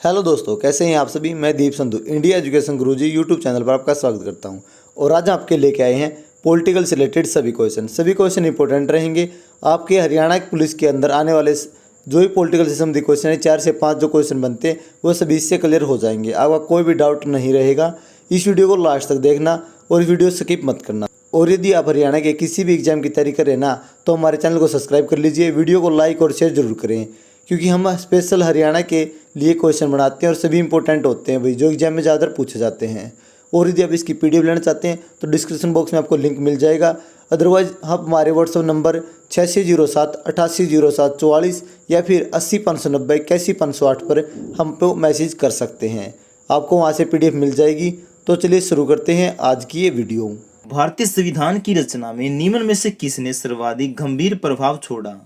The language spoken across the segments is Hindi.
हेलो दोस्तों, कैसे हैं आप सभी। मैं दीप संधू इंडिया एजुकेशन गुरुजी यूट्यूब चैनल पर आपका स्वागत करता हूं। और आज आपके लेके आए हैं पॉलिटिकल से रिलेटेड सभी क्वेश्चन इंपॉर्टेंट रहेंगे। आपके हरियाणा की पुलिस के अंदर आने वाले जो भी पॉलिटिकल से संबंधित क्वेश्चन है 4 से 5 जो क्वेश्चन बनते हैं वो सभी इससे क्लियर हो जाएंगे। आपका कोई भी डाउट नहीं रहेगा। इस वीडियो को लास्ट तक देखना और वीडियो स्किप मत करना। और यदि आप हरियाणा के किसी भी एग्जाम की तैयारी कर रहे हैं ना, तो हमारे चैनल को सब्सक्राइब कर लीजिए। वीडियो को लाइक और शेयर जरूर करें, क्योंकि हम स्पेशल हरियाणा के लिए क्वेश्चन बनाते हैं और सभी इंपॉर्टेंट होते हैं भाई, जो एग्जाम में ज़्यादातर पूछे जाते हैं। और यदि आप इसकी पीडीएफ लेना चाहते हैं तो डिस्क्रिप्शन बॉक्स में आपको लिंक मिल जाएगा। अदरवाइज आप हमारे व्हाट्सअप नंबर 8607 880744 या फिर 80 590 81 508 पर हम पे मैसेज कर सकते हैं। आपको वहाँ से पीडीएफ मिल जाएगी। तो चलिए शुरू करते हैं आज की ये वीडियो। भारतीय संविधान की रचना में निम्न में से किसने सर्वाधिक गंभीर प्रभाव छोड़ा?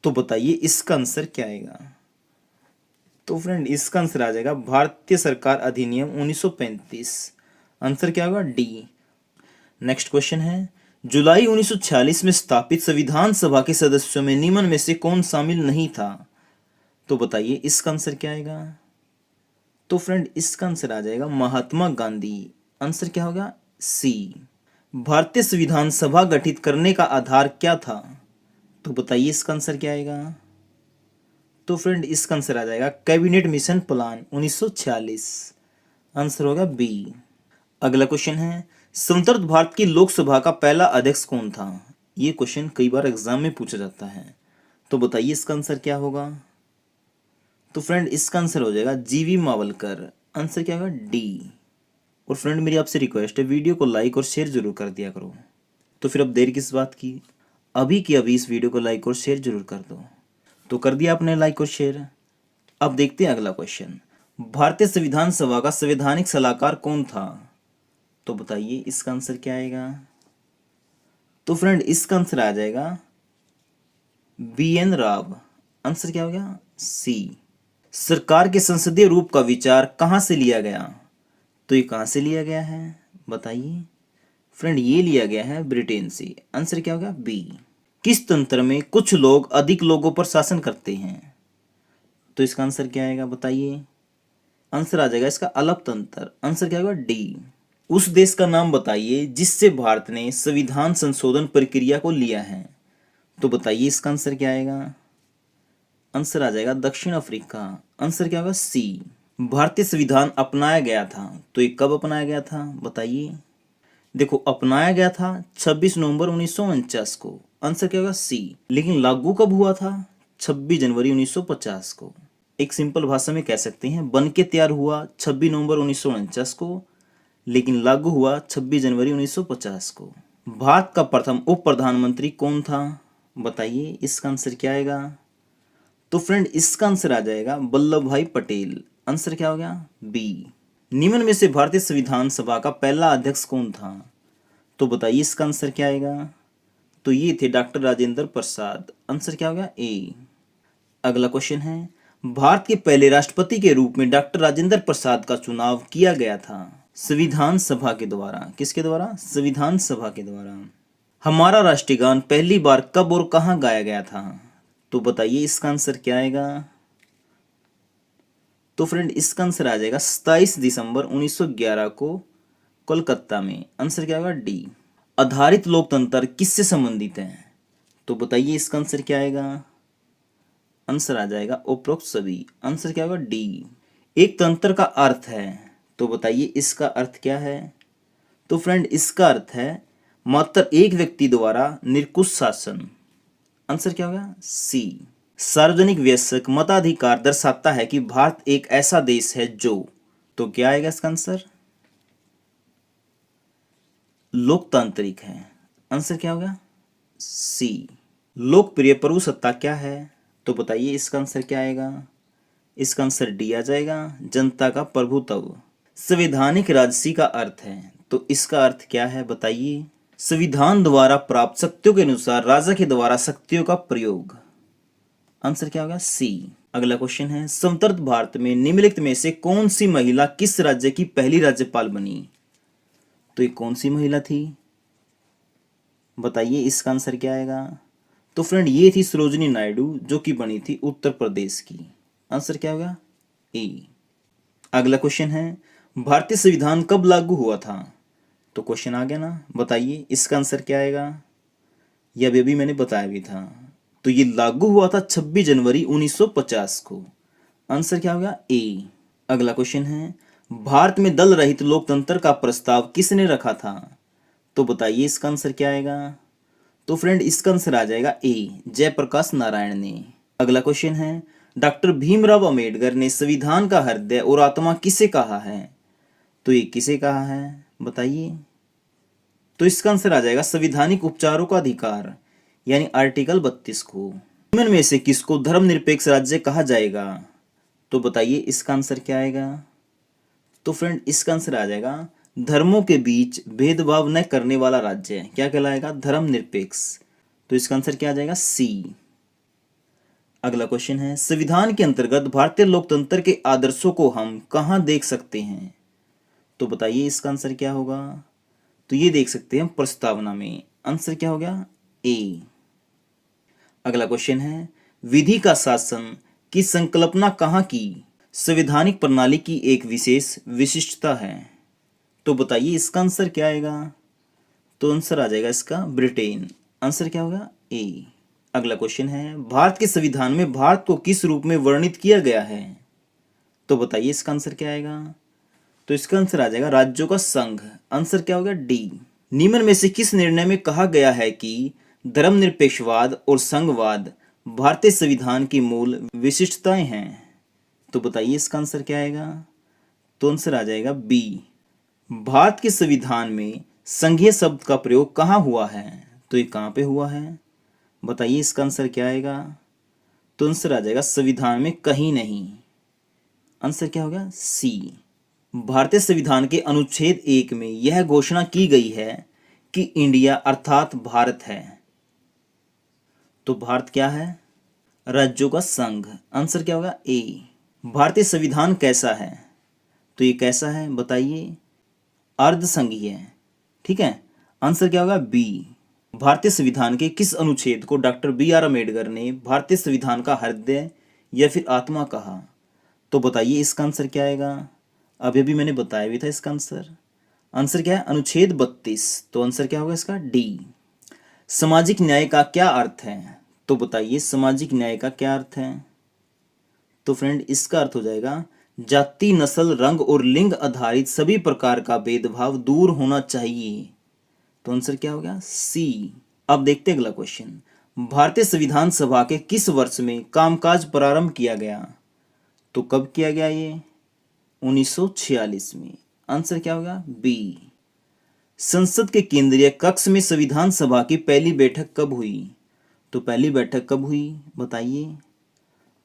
तो बताइए इसका आंसर क्या आएगा। तो फ्रेंड इसका आंसर आ जाएगा भारतीय सरकार अधिनियम 1935। आंसर क्या होगा? डी। नेक्स्ट क्वेश्चन है, जुलाई 1946 में स्थापित संविधान सभा के सदस्यों में निम्न में से कौन शामिल नहीं था? तो बताइए इसका आंसर क्या आएगा। तो फ्रेंड इसका आंसर आ जाएगा महात्मा गांधी। आंसर क्या होगा? सी। भारतीय संविधान सभा गठित करने का आधार क्या था? तो बताइए इसका आंसर क्या आएगा। तो फ्रेंड इसका आंसर आ जाएगा कैबिनेट मिशन प्लान 1946। आंसर होगा बी। अगला क्वेश्चन है, स्वतंत्र भारत की लोकसभा का पहला अध्यक्ष कौन था? ये क्वेश्चन कई बार एग्जाम में पूछा जाता है। तो बताइए इसका आंसर क्या होगा। तो फ्रेंड इसका आंसर हो जाएगा जीवी मावलकर। आंसर क्या होगा? डी। और फ्रेंड मेरी आपसे रिक्वेस्ट है, वीडियो को लाइक और शेयर जरूर कर दिया करो। तो फिर अब देर किस बात की, अभी की अभी इस वीडियो को लाइक और शेयर जरूर कर दो। तो कर दिया आपने लाइक और शेयर। अब देखते हैं अगला क्वेश्चन, भारतीय संविधान सभा का संवैधानिक सलाहकार कौन था? तो बताइए इसका आंसर क्या आएगा। तो फ्रेंड इसका आंसर आ जाएगा BN राव। आंसर क्या हो गया? सी। सरकार के संसदीय रूप का विचार कहां से लिया गया? तो ये कहां से लिया गया है बताइए। फ्रेंड ये लिया गया है ब्रिटेन से। आंसर क्या होगा? बी। किस तंत्र में कुछ लोग अधिक लोगों पर शासन करते हैं? तो इसका आंसर क्या आएगा बताइए। आंसर आ जाएगा इसका अलग तंत्र। आंसर क्या होगा? डी। उस देश का नाम बताइए जिससे भारत ने संविधान संशोधन प्रक्रिया को लिया है। तो बताइए इसका आंसर क्या आएगा। आंसर आ जाएगा दक्षिण अफ्रीका। आंसर क्या होगा? सी। भारतीय संविधान अपनाया गया था, तो ये कब अपनाया गया था बताइए। देखो अपनाया गया था 26 नवंबर 1949 को। आंसर क्या होगा? सी। लेकिन लागू कब हुआ था? 26 जनवरी 1950 को। एक सिंपल भाषा में कह सकते हैं, बन के तैयार हुआ 26 नवंबर 1949 को, लेकिन लागू हुआ 26 जनवरी 1950 को। भारत का प्रथम उप प्रधानमंत्री कौन था बताइए। इसका आंसर क्या आएगा। तो फ्रेंड इसका आंसर आ जाएगा वल्लभ भाई पटेल। आंसर क्या हो गया? बी। निम्न में से भारतीय संविधान सभा का पहला अध्यक्ष कौन था? तो बताइए इसका आंसर क्या आएगा। तो ये थे डॉक्टर राजेंद्र प्रसाद। आंसर क्या हो गया? ए। अगला क्वेश्चन है, भारत के पहले राष्ट्रपति के रूप में डॉक्टर राजेंद्र प्रसाद का चुनाव किया गया था संविधान सभा के द्वारा। किसके द्वारा? संविधान सभा के द्वारा। हमारा राष्ट्रीय गान पहली बार कब और कहां गाया गया था? तो बताइए इसका आंसर क्या आएगा। तो फ्रेंड इसका आंसर आ जाएगा 27 दिसंबर 1911 को कोलकाता में। आंसर क्या होगा? डी। आधारित लोकतंत्र किससे संबंधित है? तो बताइए इसका आंसर क्या आएगा। आंसर आ जाएगा उपरोक्त सभी। आंसर क्या होगा? डी। एक तंत्र का अर्थ है, तो बताइए इसका अर्थ क्या है। तो फ्रेंड इसका अर्थ है मात्र एक व्यक्ति द्वारा निरंकुश शासन। आंसर क्या होगा? सी। सार्वजनिक वयस्क मताधिकार दर्शाता है कि भारत एक ऐसा देश है जो, तो क्या आएगा इसका आंसर। लोकतांत्रिक है। आंसर क्या होगा? सी। लोकप्रिय प्रभुसत्ता क्या है? तो बताइए इसका आंसर क्या आएगा। इसका आंसर डी आ जाएगा जनता का प्रभुत्व। संवैधानिक राजसी का अर्थ है, तो इसका अर्थ क्या है बताइए। संविधान द्वारा प्राप्त शक्तियों के अनुसार राजा के द्वारा शक्तियों का प्रयोग। आंसर क्या होगा? सी। अगला क्वेश्चन है, स्वतंत्र भारत में निम्नलिखित में से कौन सी महिला किस राज्य की पहली राज्यपाल बनी? तो ये कौन सी महिला थी बताइए। इसका आंसर क्या आएगा। तो फ्रेंड ये थी सरोजिनी नायडू, जो कि बनी थी उत्तर प्रदेश की। आंसर क्या होगा? ए। अगला क्वेश्चन है भारतीय संविधान कब लागू हुआ था? तो क्वेश्चन आ गया ना, बताइए इसका आंसर क्या आएगा? यह अभी मैंने बताया भी था। तो ये लागू हुआ था 26 जनवरी 1950 को। आंसर क्या होगा? ए। अगला क्वेश्चन है भारत में दल रहित लोकतंत्र का प्रस्ताव किसने रखा था? तो बताइए इसका आंसर क्या आएगा? तो फ्रेंड इसका आंसर आ जाएगा ए, जयप्रकाश नारायण ने। अगला क्वेश्चन है डॉक्टर भीमराव अंबेडकर ने संविधान का हृदय और आत्मा किसे कहा है? तो ये किसे कहा है बताइए? तो इसका आंसर आ जाएगा संवैधानिक उपचारों का अधिकार यानी आर्टिकल 32 को। निम्न में से किसको धर्मनिरपेक्ष राज्य कहा जाएगा? तो बताइए इसका आंसर क्या आएगा? तो फ्रेंड इसका आंसर आ जाएगा धर्मों के बीच भेदभाव न करने वाला राज्य क्या कहलाएगा? धर्मनिरपेक्ष। तो इसका आंसर क्या आ जाएगा? सी। अगला क्वेश्चन है संविधान के अंतर्गत भारतीय लोकतंत्र के आदर्शों को हम कहाँ देख सकते हैं? तो बताइए इसका आंसर क्या होगा? तो ये देख सकते हैं प्रस्तावना में। आंसर क्या हो गया? ए। अगला क्वेश्चन है विधि का शासन की संकल्पना कहाँ की संवैधानिक प्रणाली की एक विशेष विशिष्टता है? तो बताइए इसका आंसर क्या आएगा? तो आंसर आ जाएगा इसका ब्रिटेन। आंसर क्या होगा? ए। अगला क्वेश्चन है भारत के संविधान में भारत को किस रूप में वर्णित किया गया है? तो बताइए इसका आंसर क्या आएगा? तो इसका आंसर आ जाएगा राज्यों का संघ। आंसर क्या होगा? डी। निम्न में से किस निर्णय में कहा गया है कि धर्मनिरपेक्षवाद और संघवाद भारतीय संविधान की मूल विशिष्टताएं हैं? तो बताइए इसका आंसर क्या आएगा? तो आंसर आ जाएगा बी। भारत के संविधान में संघीय शब्द का प्रयोग कहाँ हुआ है? तो ये कहाँ पे हुआ है? बताइए इसका आंसर क्या आएगा? तो आंसर आ जाएगा संविधान में कहीं नहीं। आंसर क्या होगा? सी। भारतीय संविधान के अनुच्छेद 1 में यह घोषणा की गई है कि इंडिया अर्थात भारत है। तो भारत क्या है? राज्यों का संघ। आंसर क्या होगा? ए। भारतीय संविधान कैसा है? तो ये कैसा है बताइए? अर्धसंघीय। ठीक है। आंसर क्या होगा? बी। भारतीय संविधान के किस अनुच्छेद को डॉक्टर बी.आर. अम्बेडकर ने भारतीय संविधान का हृदय या फिर आत्मा कहा? तो बताइए इसका आंसर क्या आएगा? अभी मैंने बताया भी था इसका आंसर। आंसर क्या है? अनुच्छेद 32। तो आंसर क्या होगा इसका? डी। सामाजिक न्याय का क्या अर्थ है? तो बताइए सामाजिक न्याय का क्या अर्थ है? तो फ्रेंड इसका अर्थ हो जाएगा जाति, नस्ल, रंग और लिंग आधारित सभी प्रकार का भेदभाव दूर होना चाहिए। तो आंसर क्या हो गया? सी। अब देखते हैं अगला क्वेश्चन। भारतीय संविधान सभा के किस वर्ष में कामकाज प्रारंभ किया गया? तो कब किया गया ये? 1946 में। आंसर क्या होगा? बी। संसद के केंद्रीय कक्ष में संविधान सभा की पहली बैठक कब हुई? तो पहली बैठक कब हुई बताइए?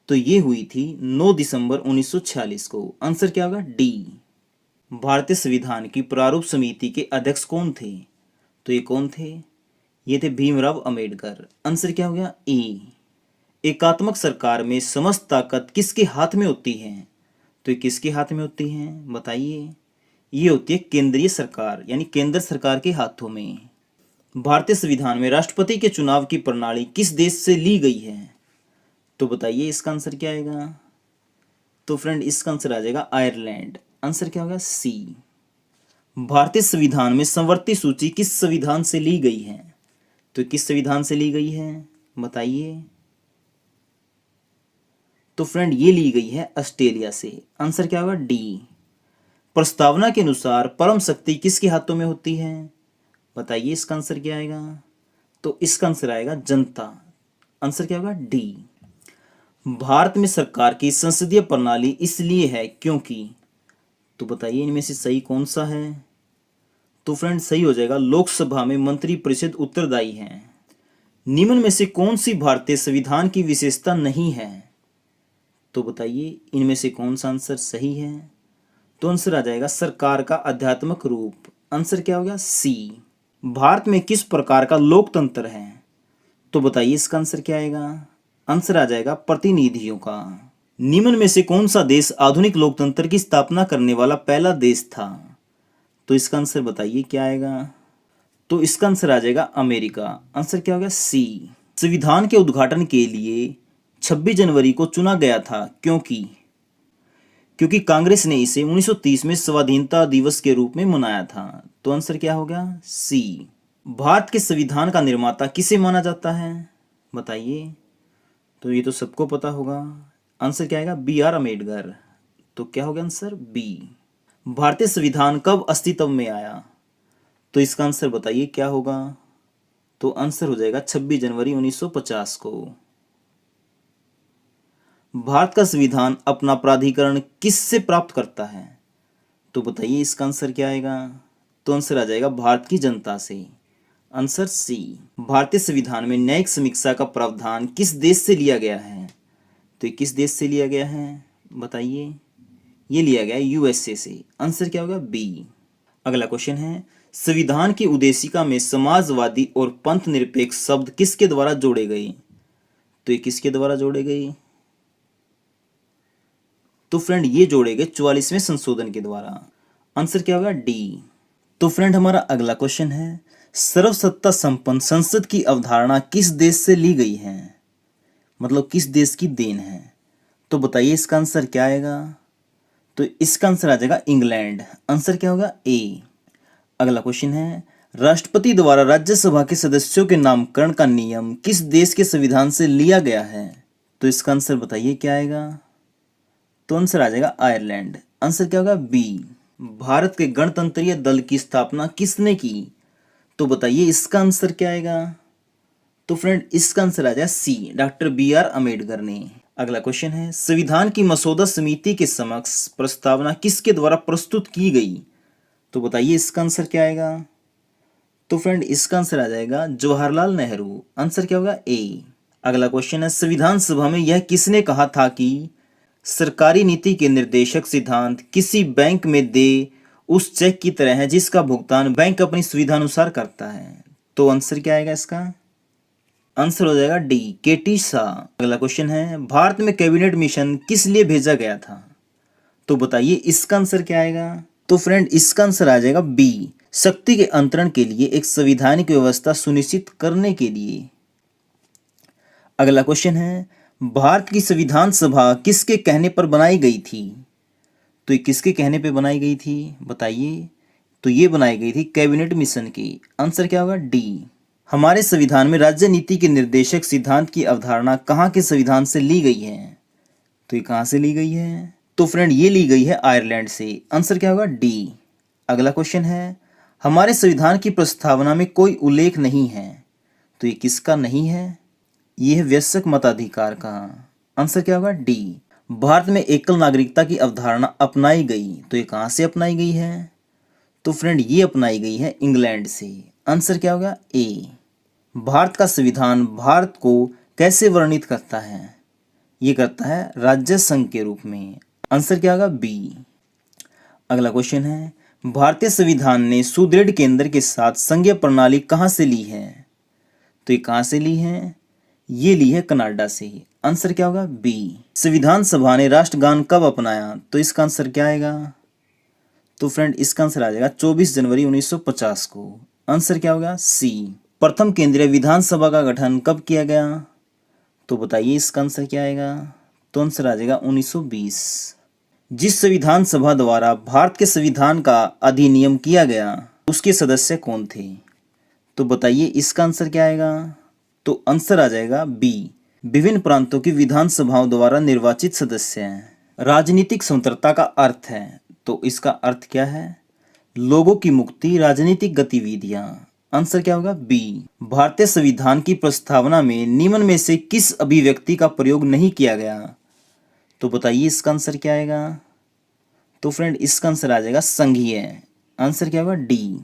तो ये हुई थी 9 दिसंबर 1946 को। आंसर क्या होगा? डी। भारतीय संविधान की प्रारूप समिति के अध्यक्ष कौन थे? तो ये कौन थे? ये थे भीमराव अंबेडकर। आंसर क्या हो गया? ए। एकात्मक सरकार में समस्त ताकत किसके हाथ में होती है? तो ये किसके हाथ में होती है बताइए? ये होती है केंद्रीय सरकार यानी केंद्र सरकार के हाथों में। भारतीय संविधान में राष्ट्रपति के चुनाव की प्रणाली किस देश से ली गई है? तो बताइए इसका आंसर क्या आएगा? तो फ्रेंड इसका आंसर आ जाएगा आयरलैंड। आंसर क्या होगा? सी। भारतीय संविधान में समवर्ती सूची किस संविधान से ली गई है? तो किस संविधान से ली गई है बताइए? तो फ्रेंड ये ली गई है ऑस्ट्रेलिया से। आंसर क्या होगा? डी। प्रस्तावना के अनुसार परम शक्ति किसके हाथों में होती है? बताइए इसका आंसर क्या आएगा? तो इसका आंसर आएगा जनता। आंसर क्या होगा? डी। भारत में सरकार की संसदीय प्रणाली इसलिए है क्योंकि, तो बताइए इनमें से सही कौन सा है? तो फ्रेंड सही हो जाएगा लोकसभा में मंत्री परिषद उत्तरदायी है। निम्न में से कौन सी भारतीय संविधान की विशेषता नहीं है? तो बताइए इनमें से कौन सा आंसर सही है? तो आंसर आ जाएगा सरकार का आध्यात्मिक रूप। आंसर क्या हो गया? सी। भारत में किस प्रकार का लोकतंत्र है? तो बताइए इसका आंसर क्या आएगा? आंसर आ जाएगा प्रतिनिधियों का। निम्न में से कौन सा देश आधुनिक लोकतंत्र की स्थापना करने वाला पहला देश था? तो इसका आंसर बताइए क्या आएगा? तो इसका आंसर आ जाएगा अमेरिका। आंसर क्या हो गया? सी। संविधान के उद्घाटन के लिए 26 जनवरी को चुना गया था क्योंकि क्योंकि कांग्रेस ने इसे 1930 में स्वाधीनता दिवस के रूप में मनाया था। तो आंसर क्या हो गया? सी। भारत के संविधान का निर्माता किसे माना जाता है? बताइए। तो ये तो सबको पता होगा। आंसर क्या आएगा? B R Ambedkar. तो क्या होगा आंसर? बी। भारतीय संविधान कब अस्तित्व में आया? तो इसका आंसर बताइए क्या होगा? तो आंसर हो जाएगा 26 जनवरी 1950 को। भारत का संविधान अपना प्राधिकरण किससे प्राप्त करता है? तो बताइए इसका आंसर क्या आएगा? तो आंसर आ जाएगा भारत की जनता से। Answer C. भारतीय संविधान में न्यायिक समीक्षा का प्रावधान किस देश से लिया गया है? तो ये किस देश से लिया गया है? बताइए। ये लिया गया है यूएसए से। आंसर क्या होगा? बी। अगला क्वेश्चन है, संविधान की उद्देशिका में समाजवादी और पंथ निरपेक्ष शब्द किसके द्वारा जोड़े गए? तो ये किसके द्वारा जोड़े गए? तो फ्रेंड ये जोड़े गए 44वें संशोधन के द्वारा। आंसर क्या होगा? डी। तो फ्रेंड हमारा अगला क्वेश्चन है, सर्वसत्ता संपन्न संसद की अवधारणा किस देश से ली गई है? मतलब किस देश की देन है? तो बताइए इसका आंसर क्या आएगा? तो इसका आंसर आ जाएगा इंग्लैंड। आंसर क्या होगा? ए। अगला क्वेश्चन है, राष्ट्रपति द्वारा राज्यसभा के सदस्यों के नामकरण का नियम किस देश के संविधान से लिया गया है? तो इसका आंसर बताइए क्या आएगा? तो आंसर आ जाएगा आयरलैंड। आंसर क्या होगा? बी। भारत के गणतंत्रीय दल की स्थापना किसने की? तो बताइए इसका आंसर क्या आएगा? तो फ्रेंड इसका आंसर आ जाएगा सी, डॉक्टर बी आर अम्बेडकर ने। अगला क्वेश्चन है, संविधान की मसौदा समिति के समक्ष प्रस्तावना किसके द्वारा प्रस्तुत की गई? तो बताइए इसका आंसर क्या आएगा? तो फ्रेंड इसका आंसर आ जाएगा जवाहरलाल नेहरू। आंसर क्या होगा? ए। अगला क्वेश्चन है, संविधान सभा में यह किसने कहा था कि सरकारी नीति के निर्देशक सिद्धांत किसी बैंक में दे उस चेक की तरह है जिसका भुगतान बैंक अपनी सुविधा अनुसार करता है? तो आंसर क्या आएगा इसका? आंसर हो जाएगा डी, केटी शाह। अगला क्वेश्चन है, भारत में कैबिनेट मिशन किस लिए भेजा गया था? तो बताइए इसका आंसर क्या आएगा? तो फ्रेंड इसका आंसर आ जाएगा बी, शक्ति के अंतरण के लिए एक संवैधानिक व्यवस्था सुनिश्चित करने के लिए। अगला क्वेश्चन है, भारत की संविधान सभा किसके कहने पर बनाई गई थी? तो ये किसके कहने पे बनाई गई थी? बताइए। तो ये बनाई गई थी कैबिनेट मिशन की। आंसर क्या होगा? डी। हमारे संविधान में राज्य नीति के निर्देशक सिद्धांत की अवधारणा कहाँ के संविधान से ली गई है? तो ये कहाँ से ली गई है? तो फ्रेंड ये ली गई है आयरलैंड से। आंसर क्या होगा? डी। अगला क्वेश्चन है, हमारे संविधान की प्रस्तावना में कोई उल्लेख नहीं है। तो ये किसका नहीं है? ये है वयस्क मताधिकार का। आंसर क्या होगा? डी। भारत में एकल नागरिकता की अवधारणा अपनाई गई। तो ये कहाँ से अपनाई गई है? तो फ्रेंड ये अपनाई गई है इंग्लैंड से। आंसर क्या होगा? ए। भारत का संविधान भारत को कैसे वर्णित करता है? ये करता है राज्य संघ के रूप में। आंसर क्या होगा? बी। अगला क्वेश्चन है, भारतीय संविधान ने सुदृढ़ केंद्र के साथ संघीय प्रणाली कहाँ से ली है? तो ये कहाँ से ली है? ये ली है कनाडा से। आंसर क्या होगा? बी। संविधान सभा ने राष्ट्रगान कब अपनाया? तो इसका आंसर क्या आएगा? तो फ्रेंड इसका आंसर आ जाएगा 24 जनवरी 1950 को। आंसर क्या होगा? सी। प्रथम केंद्रीय विधानसभा का गठन कब किया गया? तो बताइए इसका आंसर क्या आएगा? तो आंसर आ जाएगा 1920। जिस संविधान सभा द्वारा भारत के संविधान का अधिनियम किया गया उसके सदस्य कौन थे? तो बताइए इसका आंसर क्या आएगा? तो आंसर आ जाएगा बी, विभिन्न प्रांतों की विधानसभाओं द्वारा निर्वाचित सदस्य हैं। राजनीतिक स्वतंत्रता का अर्थ है, तो इसका अर्थ क्या है? लोगों की मुक्ति, राजनीतिक गतिविधियां। आंसर क्या होगा? बी। भारतीय संविधान की प्रस्तावना में निम्न में से किस अभिव्यक्ति का प्रयोग नहीं किया गया? तो बताइए इसका आंसर क्या आएगा? तो फ्रेंड इसका आंसर आ जाएगा संघीय। आंसर क्या होगा? डी।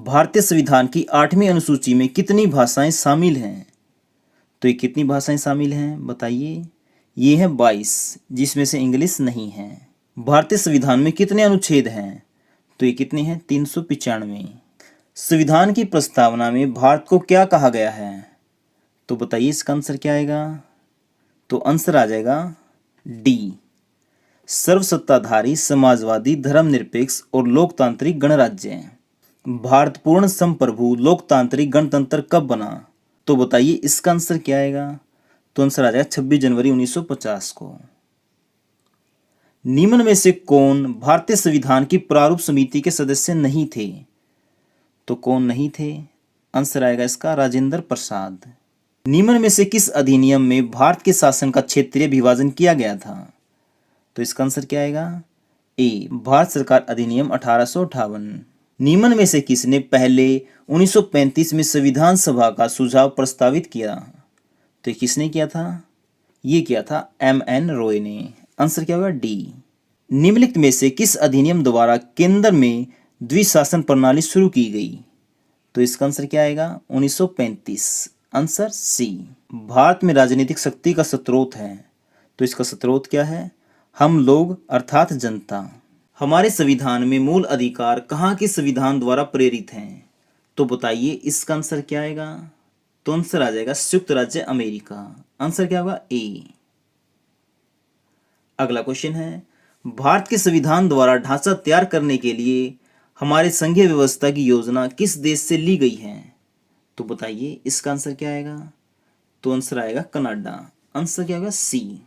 भारतीय संविधान की 8वीं अनुसूची में कितनी भाषाएं शामिल हैं? तो ये कितनी भाषाएं शामिल हैं? बताइए। ये है 22, जिसमें से इंग्लिश नहीं है। भारतीय संविधान में कितने अनुच्छेद हैं? तो ये कितने हैं? 395। संविधान की प्रस्तावना में भारत को क्या कहा गया है? तो बताइए इसका आंसर क्या आएगा? तो आंसर आ जाएगा डी, सर्वसत्ताधारी, समाजवादी, धर्मनिरपेक्ष और लोकतांत्रिक गणराज्य। भारत पूर्ण संप्रभु लोकतांत्रिक गणतंत्र कब बना? तो बताइए इसका आंसर क्या आएगा? तो आंसर आ जाएगा 26 जनवरी 1950 को। निम्न में से कौन भारतीय संविधान की प्रारूप समिति के सदस्य नहीं थे? तो कौन नहीं थे? आंसर आएगा इसका राजेंद्र प्रसाद। निम्न में से किस अधिनियम में भारत के शासन का क्षेत्रीय विभाजन किया गया था? तो इसका आंसर क्या आएगा? ए, भारत सरकार अधिनियम 1858। निम्न में से किसने पहले 1935 में संविधान सभा का सुझाव प्रस्तावित किया? तो ये किसने किया था? ये किया था M.N. रॉय ने। आंसर क्या होगा? डी। निम्नलिखित में से किस अधिनियम द्वारा केंद्र में द्विशासन प्रणाली शुरू की गई? तो इसका आंसर क्या आएगा? 1935। Answer C. भारत में राजनीतिक शक्ति का स्रोत है, तो इसका स्रोत क्या है? हम लोग अर्थात जनता। हमारे संविधान में मूल अधिकार कहाँ के संविधान द्वारा प्रेरित हैं? तो बताइए इसका आंसर क्या आएगा? तो आंसर आ जाएगा संयुक्त राज्य अमेरिका। आंसर क्या होगा? ए। अगला क्वेश्चन है, भारत के संविधान द्वारा ढांचा तैयार करने के लिए हमारे संघीय व्यवस्था की योजना किस देश से ली गई है? तो बताइए इसका आंसर क्या आएगा? तो आंसर आएगा कनाडा। आंसर क्या होगा? सी।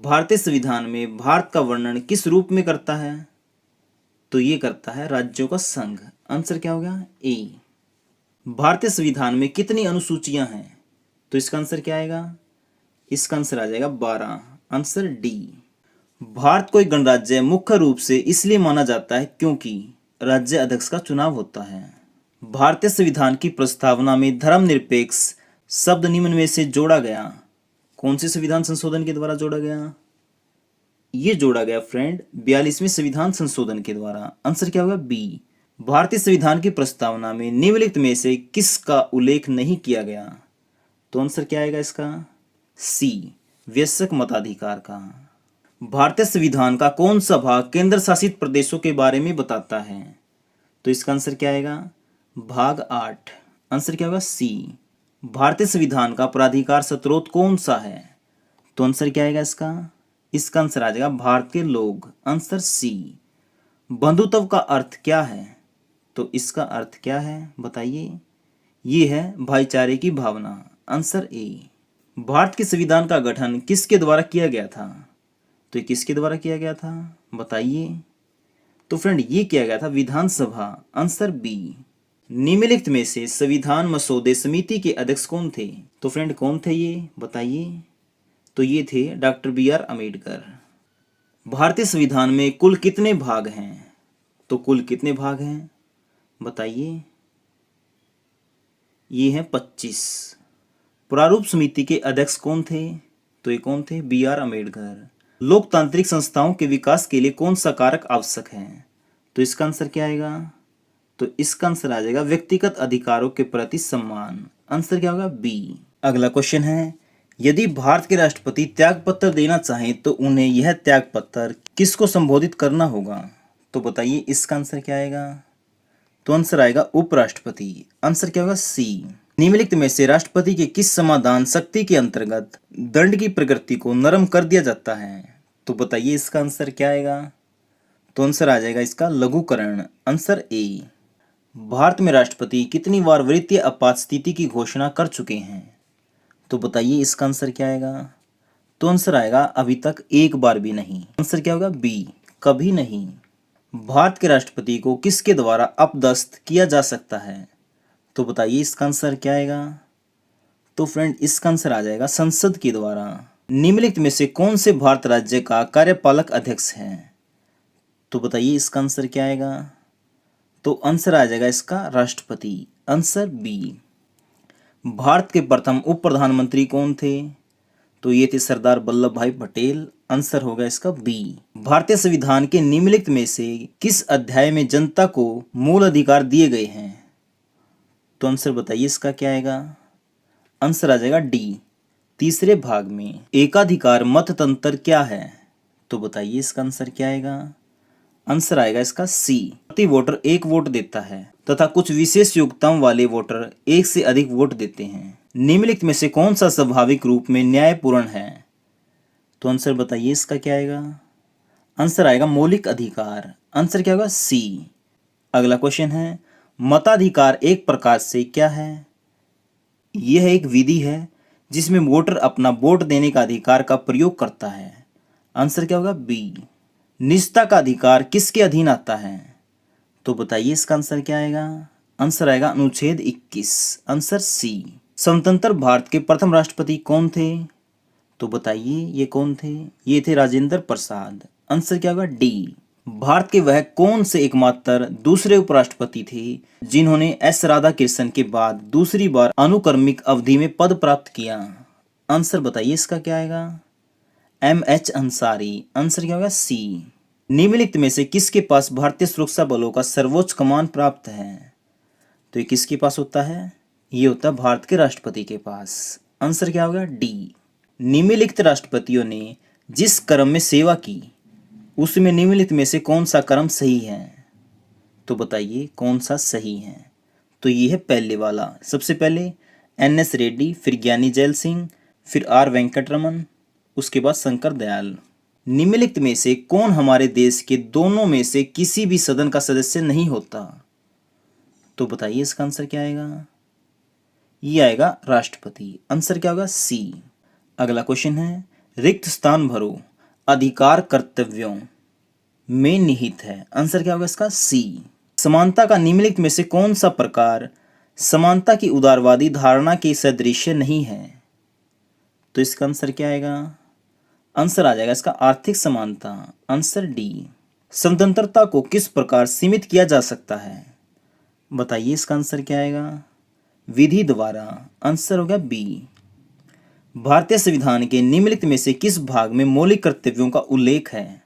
भारतीय संविधान में भारत का वर्णन किस रूप में करता है? तो ये करता है राज्यों का संघ। आंसर क्या होगा? ए। भारतीय संविधान में कितनी अनुसूचियां हैं? तो इसका आंसर क्या आएगा? इसका आंसर आ जाएगा 12। Answer D. भारत को एक गणराज्य मुख्य रूप से इसलिए माना जाता है क्योंकि राज्य अध्यक्ष का चुनाव होता है। भारतीय संविधान की प्रस्तावना में धर्मनिरपेक्ष शब्द निम्न में से जोड़ा गया। कौन से संविधान संशोधन के द्वारा जोड़ा गया? ये जोड़ा गया फ्रेंड 42वें संविधान संशोधन के द्वारा। आंसर क्या होगा? बी। भारतीय संविधान की प्रस्तावना में निम्नलिखित में से किसका उल्लेख नहीं किया गया? तो आंसर क्या आएगा इसका? सी, वयस्क मताधिकार का। भारतीय संविधान का कौन सा भाग केंद्र शासित प्रदेशों के बारे में बताता है? तो इसका आंसर क्या आएगा? भाग 8। आंसर क्या होगा? सी। भारतीय संविधान का प्राधिकार स्रोत कौन सा है? तो आंसर क्या आएगा इसका? इसका आंसर आ जाएगा भारतीय लोग। Answer C. बंधुत्व का अर्थ क्या है? तो इसका अर्थ क्या है बताइए? ये है भाईचारे की भावना। Answer A. भारत के संविधान का गठन किसके द्वारा किया गया था? तो ये किसके द्वारा किया गया था बताइए? तो फ्रेंड ये किया गया था विधानसभा। Answer B. निम्नलिखित में से संविधान मसौदे समिति के अध्यक्ष कौन थे? तो फ्रेंड कौन थे ये बताइए? तो ये थे डॉक्टर B.R. अम्बेडकर। भारतीय संविधान में कुल कितने भाग हैं? तो कुल कितने भाग हैं बताइए? ये हैं 25। प्रारूप समिति के अध्यक्ष कौन थे? तो ये कौन थे? B.R. अम्बेडकर। लोकतांत्रिक संस्थाओं के विकास के लिए कौन सा कारक आवश्यक है? तो इसका आंसर क्या आएगा? तो इसका आंसर आ जाएगा व्यक्तिगत अधिकारों के प्रति सम्मान। आंसर क्या होगा? बी। अगला क्वेश्चन है, यदि भारत के राष्ट्रपति त्यागपत्र देना चाहें तो उन्हें यह त्यागपत्र किसको संबोधित करना होगा? तो बताइए इसका आंसर क्या आएगा? तो आंसर आएगा उपराष्ट्रपति। आंसर क्या होगा? सी। निम्नलिखित में से राष्ट्रपति के किस समाधान शक्ति के अंतर्गत दंड की प्रकृति को नरम कर दिया जाता है? तो बताइए इसका आंसर क्या आएगा? तो आंसर आ जाएगा इसका लघुकरण। Answer A. भारत में राष्ट्रपति कितनी बार वृत्तीय आपात स्थिति की घोषणा कर चुके हैं? तो बताइए इसका आंसर क्या आएगा? तो आंसर आएगा अभी तक एक बार भी नहीं। आंसर क्या होगा? बी, कभी नहीं। भारत के राष्ट्रपति को किसके द्वारा अपदस्थ किया जा सकता है? तो बताइए इसका आंसर क्या आएगा? तो फ्रेंड इसका आंसर आ जाएगा संसद के द्वारा। निम्नलिखित में से कौन से भारत राज्य का कार्यपालक अध्यक्ष है? तो बताइए इसका आंसर क्या आएगा? तो आंसर आ जाएगा इसका राष्ट्रपति। Answer B. भारत के प्रथम उप प्रधानमंत्री कौन थे? तो ये थे सरदार वल्लभ भाई पटेल। आंसर होगा इसका बी। भारतीय संविधान के निम्नलिखित में से किस अध्याय में जनता को मूल अधिकार दिए गए हैं? तो आंसर बताइए इसका क्या आएगा? आंसर आ जाएगा डी, तीसरे भाग में। एकाधिकार मततंत्र क्या है? तो बताइए इसका आंसर क्या आएगा? आंसर आएगा इसका सी। प्रति वोटर एक वोट देता है तथा कुछ विशेष योग्यताओं वाले वोटर एक से अधिक वोट देते हैं। निम्नलिखित में से कौन सा स्वाभाविक रूप में न्यायपूर्ण है? तो आंसर बताइए इसका क्या आएगा? आंसर आएगा मौलिक अधिकार। आंसर क्या होगा? सी। अगला क्वेश्चन है, मताधिकार एक प्रकार से क्या है? यह एक विधि है जिसमें वोटर अपना वोट देने का अधिकार का प्रयोग करता है। आंसर क्या होगा? बी। निजता का अधिकार किसके अधीन आता है? तो बताइए इसका आंसर क्या आएगा? आंसर आएगा अनुच्छेद 21, आंसर सी। स्वतंत्र भारत के प्रथम राष्ट्रपति कौन थे? तो बताइए ये कौन थे? ये थे राजेंद्र प्रसाद। आंसर क्या होगा? डी। भारत के वह कौन से एकमात्र दूसरे उपराष्ट्रपति थे जिन्होंने एस राधाकृष्णन के बाद दूसरी बार अनुक्रमिक अवधि में पद प्राप्त किया? आंसर बताइए इसका क्या आएगा? M H Ansari. आंसर क्या होगा? सी। निम्नलिखित में से किसके पास भारतीय सुरक्षा बलों का सर्वोच्च कमान प्राप्त है? तो ये किसके पास होता है? ये होता है भारत के राष्ट्रपति के पास। आंसर क्या होगा? डी। निम्नलिखित राष्ट्रपतियों ने जिस क्रम में सेवा की उसमें निम्नलिखित में से कौन सा क्रम सही है? तो बताइए कौन सा सही है? तो ये है पहले वाला। सबसे पहले एन.एस. रेड्डी, फिर ज्ञानी जैल सिंह, फिर आर वेंकटरमन, उसके बाद शंकर दयाल। निम्नलिखित में से कौन हमारे देश के दोनों में से किसी भी सदन का सदस्य नहीं होता? तो बताइए इसका आंसर क्या आएगा? ये आएगा राष्ट्रपति। आंसर क्या होगा? सी। अगला क्वेश्चन है, रिक्त स्थान भरो अधिकार कर्तव्यों में निहित है। आंसर क्या होगा इसका? सी। समानता का निम्नलिखित में से कौन सा प्रकार समानता की उदारवादी धारणा के सदृश नहीं है? तो इसका आंसर क्या आएगा? आंसर आ जाएगा इसका आर्थिक समानता। Answer D. स्वतंत्रता को किस प्रकार सीमित किया जा सकता है? बताइए इसका आंसर क्या आएगा? विधि द्वारा। आंसर होगा बी। भारतीय संविधान के निम्नलिखित में से किस भाग में मौलिक कर्तव्यों का उल्लेख है?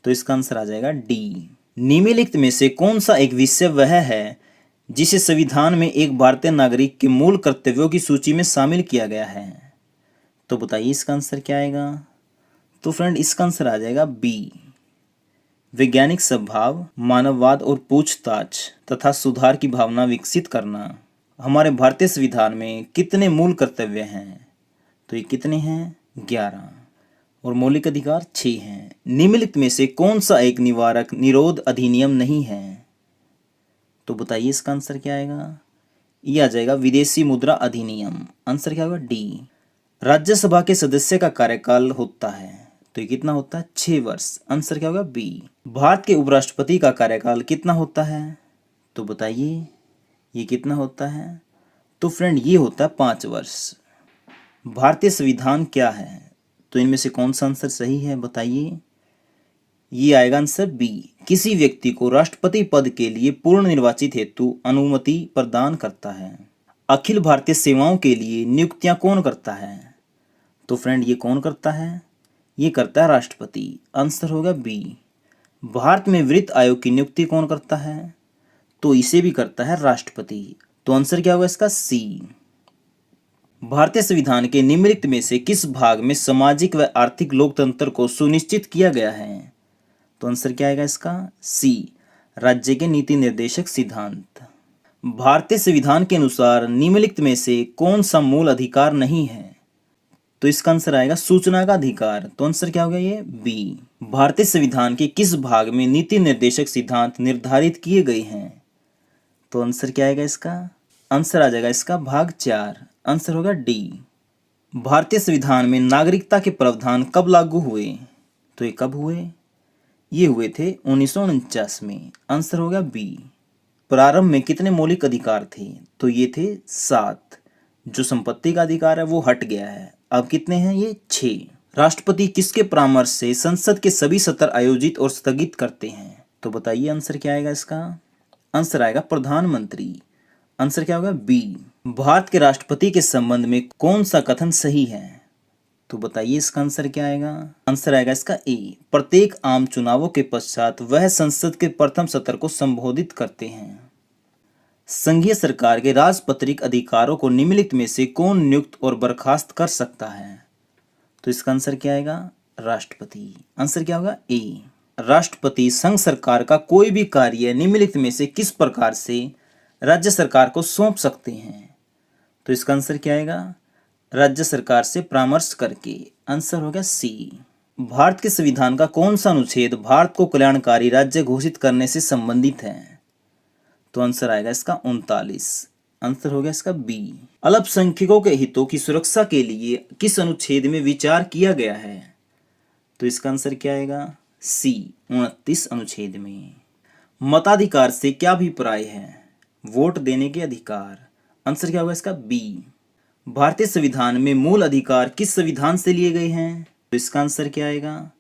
तो इसका आंसर आ जाएगा डी। निम्नलिखित में से कौन सा एक विषय वह है जिसे संविधान में एक भारतीय नागरिक के मूल कर्तव्यों की सूची में शामिल किया गया है? तो बताइए इसका आंसर क्या आएगा? तो फ्रेंड इसका आंसर आ जाएगा बी। वैज्ञानिक स्वभाव, मानववाद और पूछताछ तथा सुधार की भावना विकसित करना। हमारे भारतीय संविधान में कितने मूल कर्तव्य हैं? तो ये कितने हैं? 11। और मौलिक अधिकार 6 हैं। निम्नलिखित में से कौन सा एक निवारक निरोध अधिनियम नहीं है? तो बताइए इसका आंसर क्या आएगा? ये आ जाएगा विदेशी मुद्रा अधिनियम। आंसर क्या होगा? डी। राज्यसभा के सदस्य का कार्यकाल होता है, तो ये कितना होता है? 6 वर्ष। आंसर क्या होगा? बी। भारत के उपराष्ट्रपति का कार्यकाल कितना होता है? तो बताइए ये कितना होता है? तो फ्रेंड ये होता है 5 वर्ष। भारतीय संविधान क्या है? तो इनमें से कौन सा आंसर सही है बताइए? ये आएगा आंसर बी। किसी व्यक्ति को राष्ट्रपति पद के लिए पूर्ण निर्वाचित हेतु अनुमति प्रदान करता है। अखिल भारतीय सेवाओं के लिए नियुक्तियां कौन करता है? तो फ्रेंड ये कौन करता है? ये करता है राष्ट्रपति। आंसर होगा बी। भारत में वित्त आयोग की नियुक्ति कौन करता है? तो इसे भी करता है राष्ट्रपति। तो आंसर क्या होगा इसका? सी। भारतीय संविधान के निम्नलिखित में से किस भाग में सामाजिक व आर्थिक लोकतंत्र को सुनिश्चित किया गया है? तो आंसर क्या आएगा इसका? सी। राज्य के नीति निर्देशक सिद्धांत। भारतीय संविधान के अनुसार निम्नलिखित में से कौन सा मूल अधिकार नहीं है? तो इसका आंसर आएगा सूचना का अधिकार। तो आंसर क्या होगा? ये बी। भारतीय संविधान के किस भाग में नीति निर्देशक सिद्धांत निर्धारित किए गए हैं? तो आंसर क्या आएगा इसका? आंसर आ जाएगा इसका भाग 4। आंसर होगा डी। भारतीय संविधान में नागरिकता के प्रावधान कब लागू हुए? तो ये कब हुए? ये हुए थे 1949 में। आंसर होगा बी। प्रारंभ में कितने मौलिक अधिकार थे? तो ये थे 7। जो संपत्ति का अधिकार है वो हट गया है। अब कितने हैं? ये 6। राष्ट्रपति किसके परामर्श से संसद के सभी सत्र आयोजित और स्थगित करते हैं? तो बताइए आंसर क्या आएगा इसका? आंसर आएगा प्रधानमंत्री। आंसर क्या होगा? बी। भारत के राष्ट्रपति के संबंध में कौन सा कथन सही है? तो बताइए इसका आंसर क्या आएगा? आंसर आएगा इसका ए। प्रत्येक आम चुनावों के पश्चात वह संसद के प्रथम सत्र को संबोधित करते हैं। संघीय सरकार के राजपत्रित अधिकारों को निम्नलिखित में से कौन नियुक्त और बर्खास्त कर सकता है? तो इसका आंसर क्या आएगा? राष्ट्रपति। आंसर क्या होगा? ए। राष्ट्रपति संघ सरकार का कोई भी कार्य निम्नलिखित में से किस प्रकार से राज्य सरकार को सौंप सकते हैं? तो इसका आंसर क्या आएगा? राज्य सरकार से परामर्श करके। आंसर हो गया सी। भारत के संविधान का कौन सा अनुच्छेद भारत को कल्याणकारी राज्य घोषित करने से संबंधित है? तो आंसर आएगा इसका 39। आंसर हो गया इसका बी। अल्पसंख्यकों के हितों की सुरक्षा के लिए किस अनुच्छेद में विचार किया गया है? तो इसका आंसर क्या आएगा? सी, 29 अनुच्छेद में। मताधिकार से क्या अभिप्राय है? वोट देने के अधिकार। आंसर क्या होगा इसका? बी। भारतीय संविधान में मूल अधिकार किस संविधान से लिए गए हैं? तो इसका आंसर क्या आएगा?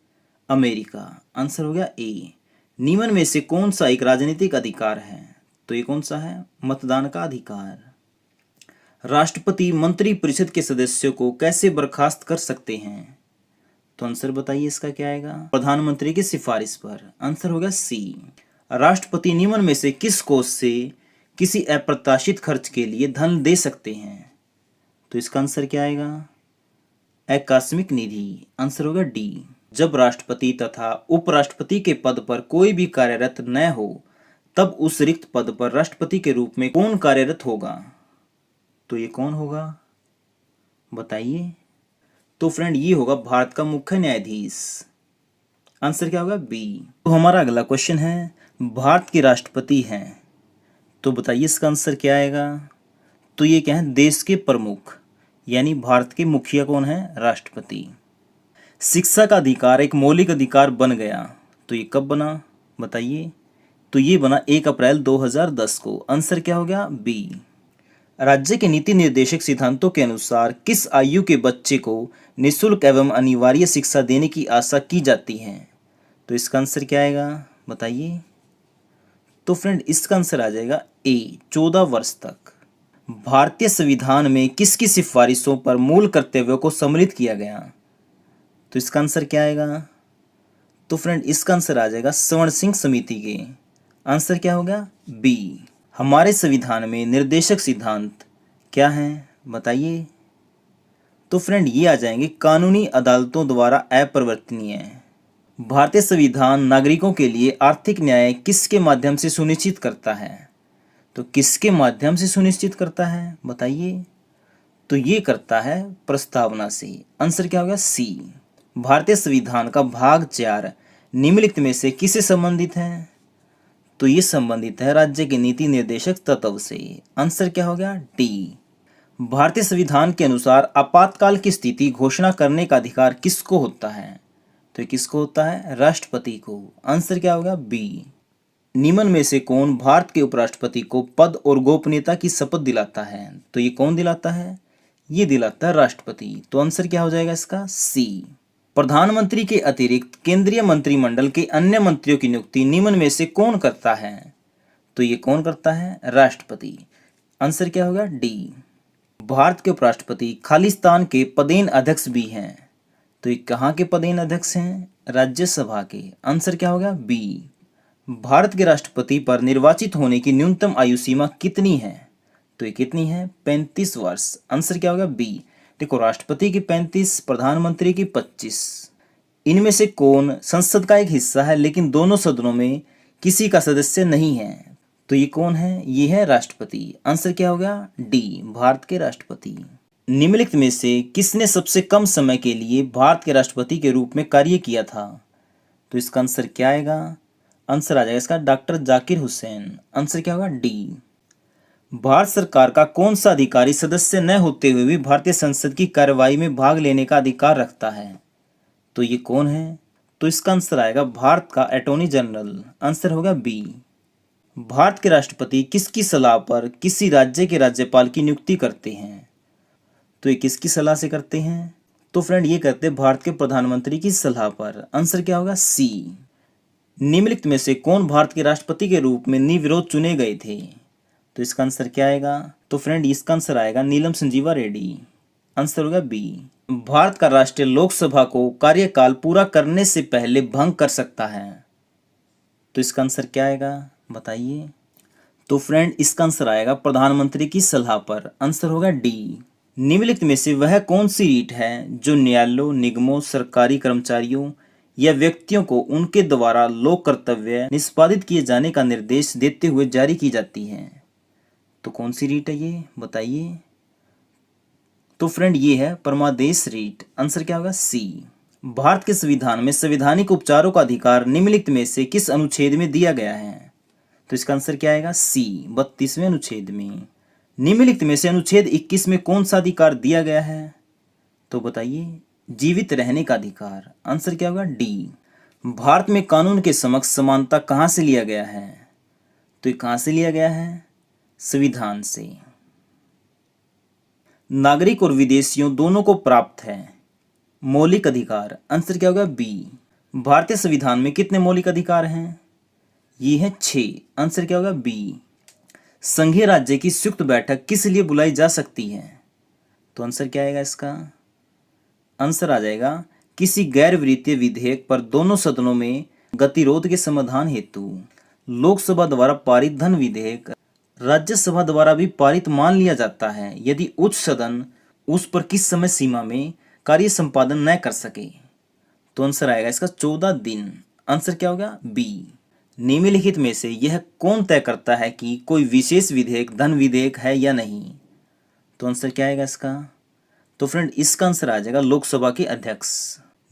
अमेरिका। आंसर हो गया ए। निम्न में से कौन सा एक राजनीतिक अधिकार है? तो ये कौन सा है? मतदान का अधिकार। राष्ट्रपति मंत्री परिषद के सदस्यों को कैसे बर्खास्त कर सकते हैं? तो आंसर बताइए इसका क्या आएगा? प्रधानमंत्री की सिफारिश पर। आंसर हो गया सी। राष्ट्रपति निम्न में से किस कोष से किसी अप्रत्याशित खर्च के लिए धन दे सकते हैं? तो इसका आंसर क्या आएगा? आकस्मिक निधि। आंसर होगा डी। जब राष्ट्रपति तथा उपराष्ट्रपति के पद पर कोई भी कार्यरत न हो तब उस रिक्त पद पर राष्ट्रपति के रूप में कौन कार्यरत होगा? तो ये कौन होगा बताइए? तो फ्रेंड ये होगा भारत का मुख्य न्यायाधीश। आंसर क्या होगा? बी। तो हमारा अगला क्वेश्चन है, भारत के राष्ट्रपति हैं, तो बताइए इसका आंसर क्या आएगा? तो ये क्या है? देश के प्रमुख, यानी भारत के मुखिया कौन है? राष्ट्रपति। शिक्षा का अधिकार एक मौलिक अधिकार बन गया, तो ये कब बना बताइए? तो ये बना 1 अप्रैल 2010 को। आंसर क्या हो गया? बी। राज्य के नीति निर्देशक सिद्धांतों के अनुसार किस आयु के बच्चे को निःशुल्क एवं अनिवार्य शिक्षा देने की आशा की जाती है? तो इसका आंसर क्या आएगा बताइए? तो फ्रेंड इसका आंसर आ जाएगा ए, 14 वर्ष तक। भारतीय संविधान में किसकी सिफारिशों पर मूल कर्तव्यों को सम्मिलित किया गया? तो इसका आंसर क्या आएगा? तो फ्रेंड इसका आंसर आ जाएगा स्वर्ण सिंह समिति के। आंसर क्या होगा? बी। हमारे संविधान में निर्देशक सिद्धांत क्या हैं बताइए? तो फ्रेंड ये आ जाएंगे कानूनी अदालतों द्वारा अपरिवर्तनीय। भारतीय संविधान नागरिकों के लिए आर्थिक न्याय किसके माध्यम से सुनिश्चित करता है? तो किसके माध्यम से सुनिश्चित करता है बताइए? तो ये करता है प्रस्तावना से। आंसर क्या होगा? सी। भारतीय संविधान का भाग 4 निम्नलिखित में से किससे संबंधित है? तो ये संबंधित है राज्य के नीति निर्देशक तत्व से। आंसर क्या हो गया? डी। भारतीय संविधान के अनुसार आपातकाल की स्थिति घोषणा करने का अधिकार किसको होता है? तो किसको होता है? राष्ट्रपति को। आंसर क्या होगा? बी। निम्न में से कौन भारत के उपराष्ट्रपति को पद और गोपनीयता की शपथ दिलाता है? तो ये कौन दिलाता है? ये दिलाता है राष्ट्रपति। तो आंसर क्या हो जाएगा इसका? सी। प्रधानमंत्री के अतिरिक्त केंद्रीय मंत्रिमंडल के अन्य मंत्रियों की नियुक्ति निम्न में से कौन करता है? तो ये कौन करता है? राष्ट्रपति। आंसर क्या होगा? डी। भारत के उपराष्ट्रपति खालिस्तान के पदेन अध्यक्ष भी हैं, तो ये कहाँ के पदेन अध्यक्ष हैं? राज्यसभा के। आंसर क्या होगा? बी। भारत के राष्ट्रपति पर निर्वाचित होने की न्यूनतम आयु सीमा कितनी है? तो ये कितनी है? 35 वर्ष। आंसर क्या होगा? बी। देखो राष्ट्रपति की 35, प्रधानमंत्री की 25। इनमें से कौन संसद का एक हिस्सा है लेकिन दोनों सदनों में किसी का सदस्य नहीं है? तो ये कौन है? ये है राष्ट्रपति। आंसर क्या होगा? डी, भारत के राष्ट्रपति। निम्नलिखित में से किसने सबसे कम समय के लिए भारत के राष्ट्रपति के रूप में कार्य किया था? तो इसका आंसर क्या आएगा? आंसर आ जाएगा इसका डॉक्टर जाकिर हुसैन। आंसर क्या होगा? डी। भारत सरकार का कौन सा अधिकारी सदस्य न होते हुए भी भारतीय संसद की कार्यवाही में भाग लेने का अधिकार रखता है? तो ये कौन है? तो इसका आंसर आएगा भारत का अटॉर्नी जनरल। आंसर होगा बी। भारत के राष्ट्रपति किसकी सलाह पर किसी राज्य के राज्यपाल की नियुक्ति करते हैं? तो ये किसकी सलाह से करते हैं? तो फ्रेंड ये करते हैं भारत के प्रधानमंत्री की सलाह पर। आंसर क्या होगा? सी। निम्नलिखित में से कौन भारत के राष्ट्रपति के रूप में निर्विरोध चुने गए थे? तो इसका आंसर क्या आएगा? तो फ्रेंड इसका आंसर आएगा नीलम संजीवा रेड्डी। आंसर होगा बी। भारत का राष्ट्रीय लोकसभा को कार्यकाल पूरा करने से पहले भंग कर सकता है? तो इसका आंसर क्या आएगा बताइए? तो फ्रेंड इसका आंसर आएगा प्रधानमंत्री की सलाह पर। आंसर होगा डी। निम्नलिखित में से वह कौन सी रीट है जो न्यायालयों, निगमों, सरकारी कर्मचारियों या व्यक्तियों को उनके द्वारा लोक कर्तव्य निष्पादित किए जाने का निर्देश देते हुए जारी की जाती है? तो कौन सी रीट है ये बताइए? तो फ्रेंड ये है परमादेश रीट। आंसर क्या होगा? सी। भारत के संविधान में संवैधानिक उपचारों का अधिकार निम्नलिखित में से किस अनुच्छेद में दिया गया है? तो इसका आंसर क्या आएगा? सी, 32वें अनुच्छेद में। निम्नलिखित में से अनुच्छेद 21 में कौन सा अधिकार दिया गया है? तो बताइए। जीवित रहने का अधिकार। आंसर क्या होगा? डी। भारत में कानून के समक्ष समानता कहाँ से लिया गया है? तो ये कहाँ से लिया गया है? संविधान से। नागरिक और विदेशियों दोनों को प्राप्त है मौलिक अधिकार। आंसर क्या होगा? बी। भारतीय संविधान में कितने मौलिक अधिकार हैं? ये है 6। आंसर क्या होगा? बी। संघीय राज्य की संयुक्त बैठक किस लिए बुलाई जा सकती है? तो आंसर क्या आएगा इसका? आंसर आ जाएगा किसी गैर वित्तीय विधेयक पर दोनों सदनों में गतिरोध के समाधान हेतु। लोकसभा द्वारा पारित धन विधेयक राज्यसभा द्वारा भी पारित मान लिया जाता है यदि उच्च सदन उस पर किस समय सीमा में कार्य संपादन न कर सके। तो आंसर आएगा इसका 14 दिन। आंसर क्या होगा? बी। निम्नलिखित में से यह कौन तय करता है कि कोई विशेष विधेयक धन विधेयक है या नहीं? तो आंसर क्या आएगा इसका? तो फ्रेंड इसका आंसर आ जाएगा लोकसभा के अध्यक्ष।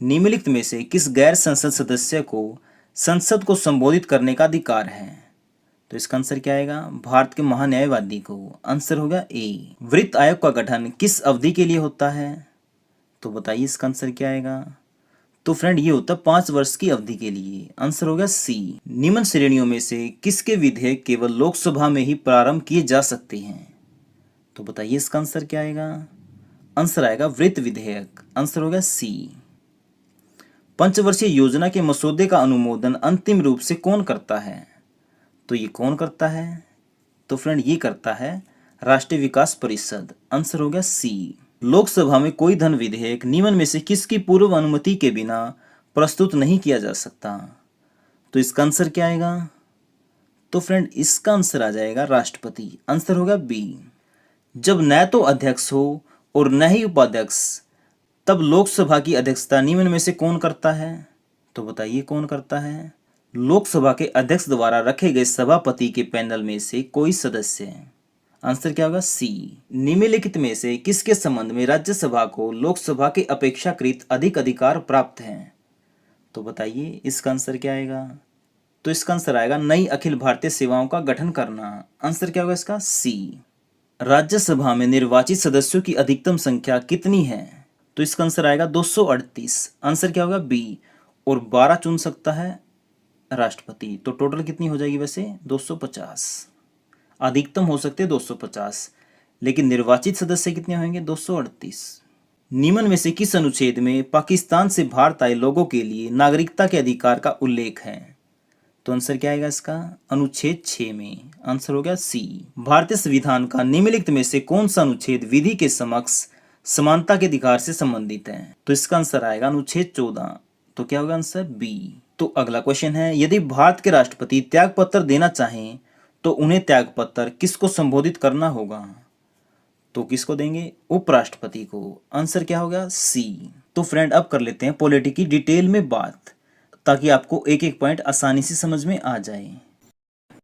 निम्नलिखित में से किस गैर संसद सदस्य को संसद को संबोधित करने का अधिकार है? तो इसका आंसर क्या आएगा? भारत के महान्यायवादी को। आंसर होगा ए। वित्त आयोग का गठन किस अवधि के लिए होता है? तो बताइए इसका आंसर क्या आएगा? तो फ्रेंड ये होता है 5 वर्ष की अवधि के लिए। आंसर होगा सी। निम्न श्रेणियों में से किसके विधेयक केवल लोकसभा में ही प्रारंभ किए जा सकते हैं? तो बताइए इसका आंसर क्या आएगा? आंसर आएगा वित्त विधेयक। आंसर होगा सी। पंचवर्षीय योजना के मसौदे का अनुमोदन अंतिम रूप से कौन करता है? तो ये कौन करता है? तो फ्रेंड ये करता है राष्ट्रीय विकास परिषद। आंसर होगा सी। लोकसभा में कोई धन विधेयक निम्न में से किसकी पूर्व अनुमति के बिना प्रस्तुत नहीं किया जा सकता? तो इसका आंसर क्या आएगा? तो फ्रेंड इसका आंसर आ जाएगा राष्ट्रपति। आंसर होगा बी। जब न तो अध्यक्ष हो और न ही उपाध्यक्ष तब लोकसभा की अध्यक्षता निम्न में से कौन करता है? तो बताइए कौन करता है? लोकसभा के अध्यक्ष द्वारा रखे गए सभापति के पैनल में से कोई सदस्य। आंसर क्या होगा? सी। निम्नलिखित में से किसके संबंध में राज्यसभा को लोकसभा के अपेक्षाकृत अधिक अधिकार प्राप्त हैं? तो बताइए इसका आंसर क्या आएगा? तो इसका आंसर आएगा नई अखिल भारतीय सेवाओं का गठन करना। आंसर क्या होगा इसका? सी। राज्यसभा में निर्वाचित सदस्यों की अधिकतम संख्या कितनी है? तो इसका आंसर आएगा 238। आंसर क्या होगा? बी। और 12 चुन सकता है राष्ट्रपति। तो टोटल कितनी हो जाएगी वैसे? 250। अधिकतम हो सकते 250, लेकिन निर्वाचित सदस्य कितने होंगे? 238। निम्न में से किस अनुच्छेद में पाकिस्तान से भारत आए लोगों के लिए नागरिकता के अधिकार का उल्लेख है? तो आंसर क्या आएगा इसका? अनुच्छेद 6 में। आंसर हो गया सी। भारतीय संविधान का निम्नलिखित में से कौन सा अनुच्छेद विधि के समक्ष समानता के अधिकार से संबंधित है? तो इसका आंसर आएगा अनुच्छेद 14। तो क्या होगा आंसर? बी। तो अगला क्वेश्चन है, यदि भारत के राष्ट्रपति त्याग पत्र देना चाहें तो उन्हें त्याग पत्र किसको संबोधित करना होगा? तो किसको देंगे? उपराष्ट्रपति को। आंसर क्या होगा? सी। तो फ्रेंड अब कर लेते हैं पॉलिटी की डिटेल में बात, ताकि आपको एक एक पॉइंट आसानी से समझ में आ जाए।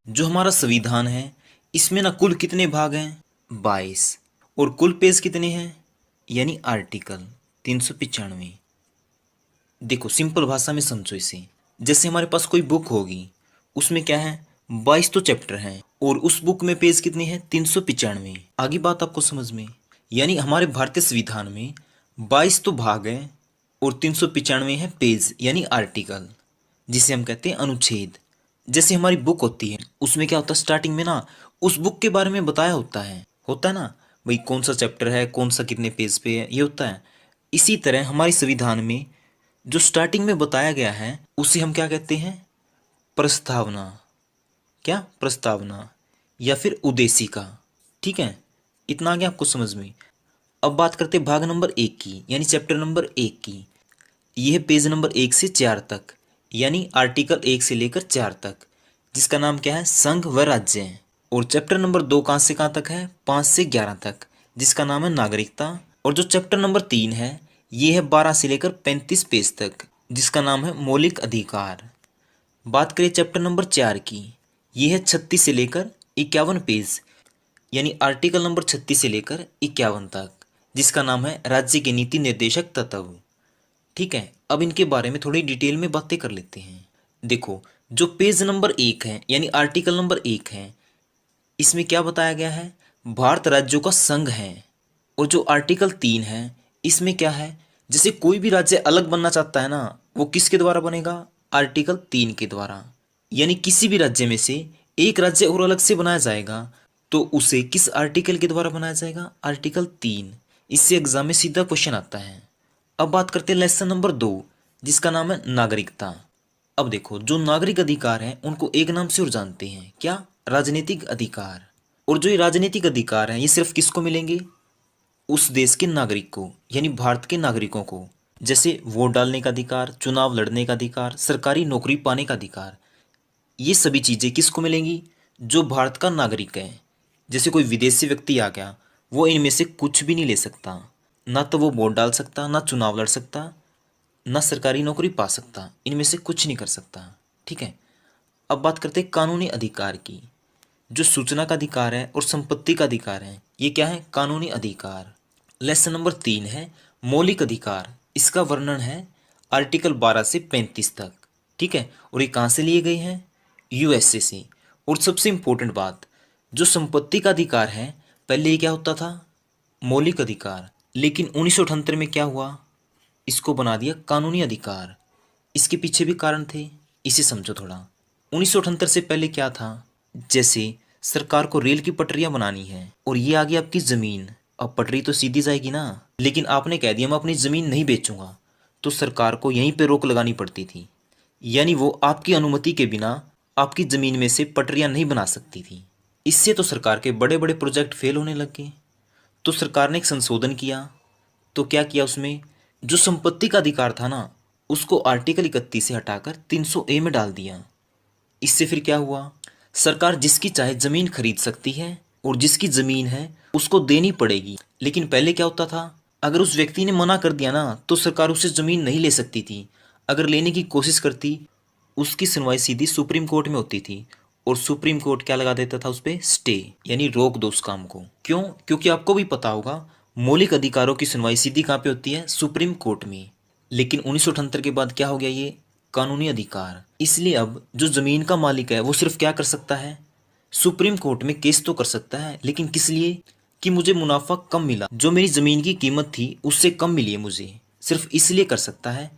जो हमारा संविधान है इसमें ना कुल कितने भाग हैं? 22। और कुल पेज कितने हैं? यानी आर्टिकल 395। देखो सिंपल भाषा में समझो इसे। जैसे हमारे पास कोई बुक होगी, उसमें क्या है? 22 तो चैप्टर हैं और उस बुक में पेज कितने हैं? 395। आगे बात आपको समझ में? यानी हमारे भारतीय संविधान में 22 तो भाग हैं और 395 है पेज यानी आर्टिकल, जिसे हम कहते हैं अनुच्छेद। जैसे हमारी बुक होती है उसमें क्या होता है? स्टार्टिंग में ना उस बुक के बारे में बताया होता है ना भाई, कौन सा चैप्टर है, कौन सा कितने पेज पे है, ये होता है। इसी तरह हमारे संविधान में जो स्टार्टिंग में बताया गया है उसे हम क्या कहते हैं? प्रस्तावना। क्या? प्रस्तावना या फिर उद्देशिका। ठीक है, इतना आ गया आपको समझ में? अब बात करते हैं भाग नंबर 1 की, यानी चैप्टर नंबर 1 की। यह है पेज नंबर 1 से 4 तक, यानी आर्टिकल 1 से लेकर 4 तक, जिसका नाम क्या है? संघ व राज्य। और चैप्टर नंबर 2 कहाँ से कहाँ तक है? 5 से 11 तक, जिसका नाम है नागरिकता। और जो चैप्टर नंबर 3 है ये है 12 से लेकर 35 पेज तक, जिसका नाम है मौलिक अधिकार। बात करें चैप्टर नंबर 4 की, ये है 36 से लेकर 51 पेज, यानी आर्टिकल नंबर 36 से लेकर 51 तक, जिसका नाम है राज्य के नीति निर्देशक तत्व। ठीक है, अब इनके बारे में थोड़ी डिटेल में बातें कर लेते हैं। देखो जो पेज नंबर 1 है यानी आर्टिकल नंबर 1 है, इसमें क्या बताया गया है? भारत राज्यों का संघ है। और जो आर्टिकल 3 है इसमें क्या है? जैसे कोई भी राज्य अलग बनना चाहता है ना, वो किसके द्वारा बनेगा? आर्टिकल 3 के द्वारा। यानी किसी भी राज्य में से एक राज्य और अलग से बनाया जाएगा तो उसे किस आर्टिकल के द्वारा बनाया जाएगा? आर्टिकल 3। इससे एग्जाम में सीधा क्वेश्चन आता है। अब बात करते हैं लेसन नंबर 2, जिसका नाम है नागरिकता। अब देखो, जो नागरिक अधिकार हैं उनको एक नाम से और जानते हैं, क्या? राजनीतिक अधिकार। और जो ये राजनीतिक अधिकार हैं ये सिर्फ किसको मिलेंगे? उस देश के नागरिक को, यानी भारत के नागरिकों को। जैसे वोट डालने का अधिकार, चुनाव लड़ने का अधिकार, सरकारी नौकरी पाने का अधिकार। ये सभी चीज़ें किसको मिलेंगी? जो भारत का नागरिक है। जैसे कोई विदेशी व्यक्ति आ गया, वो इनमें से कुछ भी नहीं ले सकता। ना तो वो वोट डाल सकता, ना चुनाव लड़ सकता, ना सरकारी नौकरी पा सकता, इनमें से कुछ नहीं कर सकता। ठीक है। अब बात करते हैं कानूनी अधिकार की। जो सूचना का अधिकार है और संपत्ति का अधिकार है, ये क्या है? कानूनी अधिकार। लेसन नंबर 3 है मौलिक अधिकार। इसका वर्णन है आर्टिकल 12 से 35 तक। ठीक है। और ये कहाँ से लिए गए हैं? यूएसए से। और सबसे इंपॉर्टेंट बात, जो संपत्ति का अधिकार है, पहले ये क्या होता था? मौलिक अधिकार। लेकिन 1978 में क्या हुआ? इसको बना दिया कानूनी अधिकार। इसके पीछे भी कारण थे, इसे समझो थोड़ा। 1978 से पहले क्या था? जैसे सरकार को रेल की पटरियां बनानी है और ये आ गई आपकी जमीन। अब पटरी तो सीधी जाएगी ना, लेकिन आपने कह दिया मैं अपनी जमीन नहीं बेचूंगा, तो सरकार को यहीं पे रोक लगानी पड़ती थी। यानी वो आपकी अनुमति के बिना आपकी जमीन में से पटरियां नहीं बना सकती थी। इससे तो सरकार के बड़े बड़े प्रोजेक्ट फेल होने लग गए। तो सरकार ने एक संशोधन किया। तो क्या किया उसमें? जो संपत्ति का अधिकार था ना, उसको आर्टिकल 31 से हटाकर 300A में डाल दिया। इससे फिर क्या हुआ? सरकार जिसकी चाहे जमीन खरीद सकती है और जिसकी जमीन है उसको देनी पड़ेगी। लेकिन पहले क्या होता था? अगर उस व्यक्ति ने मना कर दिया ना, तो सरकार उससे जमीन नहीं ले सकती थी। अगर लेने की कोशिश करती, उसकी सुनवाई सीधी सुप्रीम कोर्ट में होती थी और सुप्रीम कोर्ट क्या लगा देता था? उस पे स्टे, यानी रोक दो उस काम को। क्यों? क्योंकि आपको भी पता होगा मौलिक अधिकारों की सुनवाई सीधी कहाँ पे होती है? सुप्रीम कोर्ट में। लेकिन 1978 के बाद क्या हो गया? ये कानूनी अधिकार। इसलिए अब जो जमीन का मालिक है वो सिर्फ क्या कर सकता है? सुप्रीम कोर्ट में केस तो कर सकता है, लेकिन किस लिए? कि मुझे मुनाफा कम मिला, जो मेरी जमीन की कीमत थी उससे कम मिली है मुझे, सिर्फ इसलिए कर सकता है।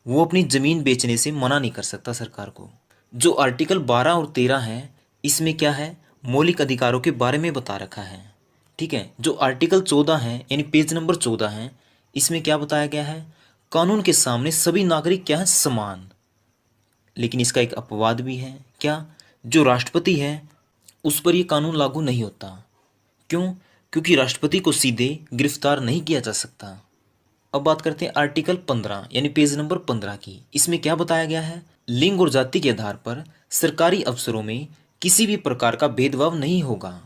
वो अपनी जमीन बेचने से मना नहीं कर सकता सरकार को। जो आर्टिकल 12 और 13 है, इसमें क्या है? मौलिक अधिकारों के बारे में बता रखा है। ठीक है। जो आर्टिकल 14 है, यानी पेज नंबर 14 है, इसमें क्या बताया गया है? कानून के सामने सभी नागरिक क्या है? समान। लेकिन इसका एक अपवाद भी है। क्या? जो राष्ट्रपति है उस पर यह कानून लागू नहीं होता। क्यों? क्योंकि राष्ट्रपति को सीधे गिरफ्तार नहीं किया जा सकता। अब बात करते हैं आर्टिकल 15 यानी पेज नंबर 15 की। इसमें क्या बताया गया है? लिंग और जाति के आधार पर सरकारी अफसरों में किसी भी प्रकार का भेदभाव नहीं होगा।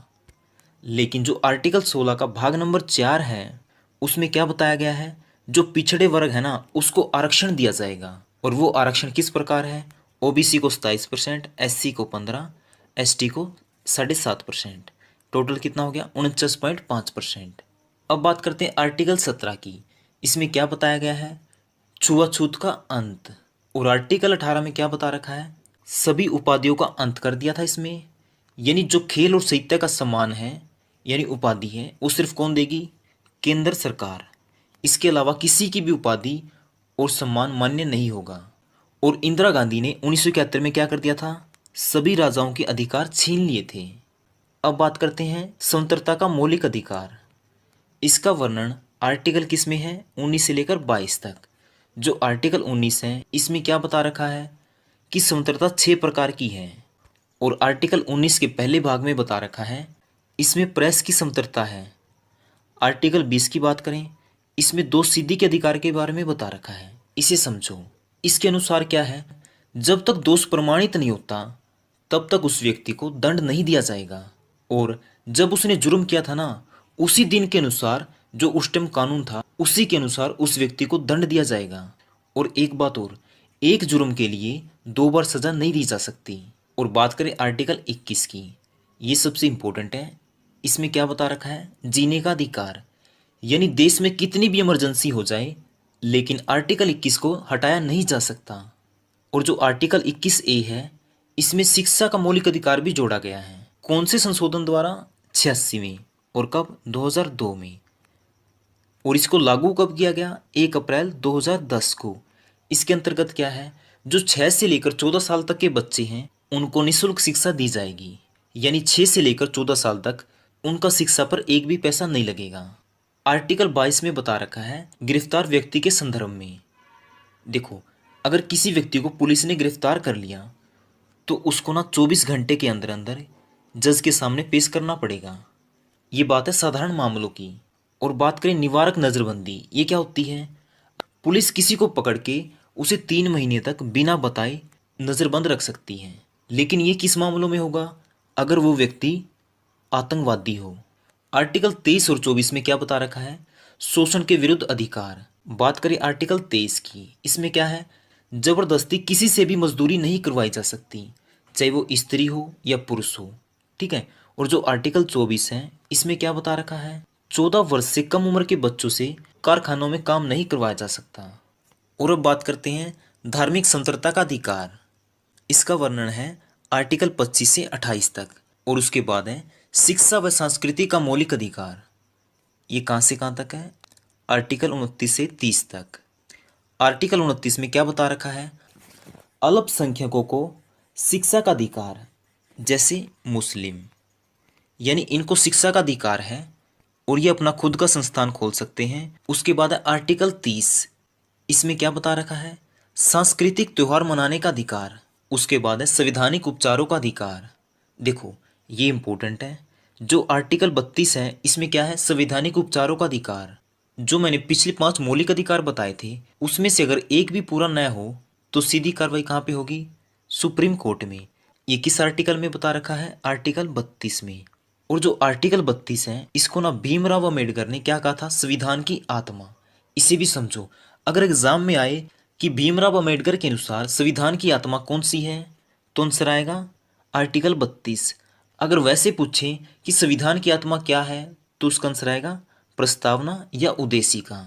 लेकिन जो आर्टिकल 16 का भाग नंबर 4 है, उसमें क्या बताया गया है? जो पिछड़े वर्ग है ना, उसको आरक्षण दिया जाएगा। और वो आरक्षण किस प्रकार है? ओबीसी को 27%, एससी को 15%, एसटी को 7.5%। टोटल कितना हो गया? 49.5%। अब बात करते हैं आर्टिकल 17 की। इसमें क्या बताया गया है? छुआछूत का अंत। और आर्टिकल 18 में क्या बता रखा है? सभी उपाधियों का अंत कर दिया था इसमें। यानी जो खेल और साहित्य का सम्मान है, यानी उपाधि है, वो सिर्फ कौन देगी? केंद्र सरकार। इसके अलावा किसी की भी उपाधि और सम्मान मान्य नहीं होगा। और इंदिरा गांधी ने 1971 में क्या कर दिया था? सभी राजाओं के अधिकार छीन लिए थे। अब बात करते हैं स्वतंत्रता का मौलिक अधिकार। इसका वर्णन आर्टिकल किस में है? 19 से लेकर 22 तक। जो आर्टिकल 19 है, इसमें क्या बता रखा है? कि स्वतंत्रता 6 प्रकार की है। और आर्टिकल 19 के पहले भाग में बता रखा है, इसमें प्रेस की स्वतंत्रता है। आर्टिकल 20 की बात करें, इसमें दो सीधी के अधिकार के बारे में बता रखा है। इसे समझो। इसके अनुसार क्या है? जब तक दोष प्रमाणित नहीं होता तब तक उस व्यक्ति को दंड नहीं दिया जाएगा। और जब उसने जुर्म किया था ना, उसी दिन के अनुसार जो उस टाइम कानून था, उसी के अनुसार उस व्यक्ति को दंड दिया जाएगा। और एक बात और, एक जुर्म के लिए 2 बार सजा नहीं दी जा सकती। और बात करें आर्टिकल 21 की, ये सबसे इंपॉर्टेंट है। इसमें क्या बता रखा है? जीने का अधिकार। यानी देश में कितनी भी इमरजेंसी हो जाए, लेकिन आर्टिकल 21 को हटाया नहीं जा सकता। और जो आर्टिकल 21A है, इसमें शिक्षा का मौलिक अधिकार भी जोड़ा गया है। कौन से संशोधन द्वारा? 86वें। और कब? 2002 में। और इसको लागू कब किया गया? 1 अप्रैल 2010 को। इसके अंतर्गत क्या है, जो 6 से लेकर 14 साल तक के बच्चे हैं उनको निःशुल्क शिक्षा दी जाएगी। यानी 6 से लेकर 14 साल तक उनका शिक्षा पर एक भी पैसा नहीं लगेगा। आर्टिकल 22 में बता रखा है गिरफ्तार व्यक्ति के संदर्भ में। देखो, अगर किसी व्यक्ति को पुलिस ने गिरफ्तार कर लिया तो उसको ना 24 घंटे के अंदर अंदर जज के सामने पेश करना पड़ेगा। ये बात है साधारण मामलों की। और बात करें निवारक नज़रबंदी, ये क्या होती है? पुलिस किसी को पकड़ के उसे 3 महीने तक बिना बताए नज़रबंद रख सकती है। लेकिन ये किस मामलों में होगा? अगर वो व्यक्ति आतंकवादी हो। आर्टिकल 23 और 24 में क्या बता रखा है? शोषण के विरुद्ध अधिकार। बात करें आर्टिकल 23 की, इसमें क्या है? जबरदस्ती किसी से भी मजदूरी नहीं करवाई जा सकती, चाहे वो स्त्री हो या पुरुष हो। ठीक है। और जो आर्टिकल 24 है इसमें क्या बता रखा है? 14 वर्ष से कम उम्र के बच्चों से कारखानों में काम नहीं करवाया जा सकता। और अब बात करते हैं धार्मिक स्वतंत्रता का अधिकार। इसका वर्णन है आर्टिकल 25 से 28 तक। और उसके बाद है शिक्षा व संस्कृति का मौलिक अधिकार। ये कहाँ से कहाँ तक है? आर्टिकल 29 से 30 तक। आर्टिकल 29 में क्या बता रखा है? अल्पसंख्यकों को शिक्षा का अधिकार, जैसे मुस्लिम, यानी इनको शिक्षा का अधिकार है और ये अपना खुद का संस्थान खोल सकते हैं। उसके बाद है आर्टिकल 30, इसमें क्या बता रखा है? सांस्कृतिक त्यौहार मनाने का अधिकार। उसके बाद है संवैधानिक उपचारों का अधिकार। देखो, ये इंपॉर्टेंट है। जो आर्टिकल 32 है इसमें क्या है? संवैधानिक उपचारों का अधिकार। जो मैंने पिछले 5 मौलिक अधिकार बताए थे उसमें से अगर एक भी पूरा न हो तो सीधी कार्रवाई कहाँ पे होगी? सुप्रीम कोर्ट में। ये किस आर्टिकल में बता रखा है? आर्टिकल 32 में। और जो आर्टिकल 32 है इसको ना भीमराव अम्बेडकर ने क्या कहा था? संविधान की आत्मा। इसे भी समझो, अगर एग्जाम में आए कि भीमराव अम्बेडकर के अनुसार संविधान की आत्मा कौन सी है तो आंसर आएगा आर्टिकल 32। अगर वैसे पूछें कि संविधान की आत्मा क्या है तो उसका आंसर आएगा प्रस्तावना या उद्देशिका।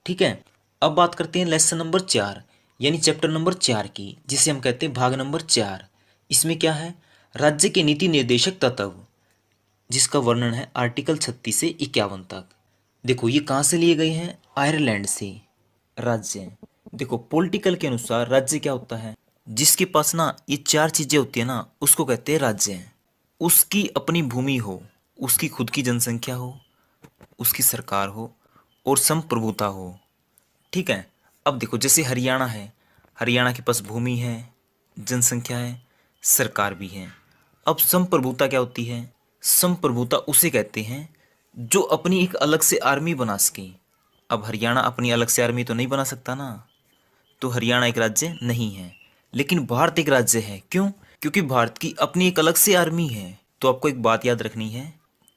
ठीक है। अब बात करते हैं लेसन नंबर 4 यानी चैप्टर नंबर 4 की, जिसे हम कहते हैं भाग नंबर 4। इसमें क्या है? राज्य के नीति निर्देशक तत्व, जिसका वर्णन है आर्टिकल 36 से 51 तक। देखो, ये कहाँ से लिए गए हैं? आयरलैंड से। राज्य, देखो पॉलिटिकल के अनुसार राज्य क्या होता है? जिसके पास ना ये 4 चीजें होती है ना उसको कहते हैं राज्य। उसकी अपनी भूमि हो, उसकी खुद की जनसंख्या हो, उसकी सरकार हो और संप्रभुता हो। ठीक है। अब देखो, जैसे हरियाणा है, हरियाणा के पास भूमि है, जनसंख्या है, सरकार भी है। अब संप्रभुता क्या होती है? संप्रभुता उसे कहते हैं जो अपनी एक अलग से आर्मी बना सके। अब हरियाणा अपनी अलग से आर्मी तो नहीं बना सकता ना, तो हरियाणा एक राज्य नहीं है। लेकिन भारत एक राज्य है। क्यों? क्योंकि भारत की अपनी एक अलग से आर्मी है। तो आपको एक बात याद रखनी है,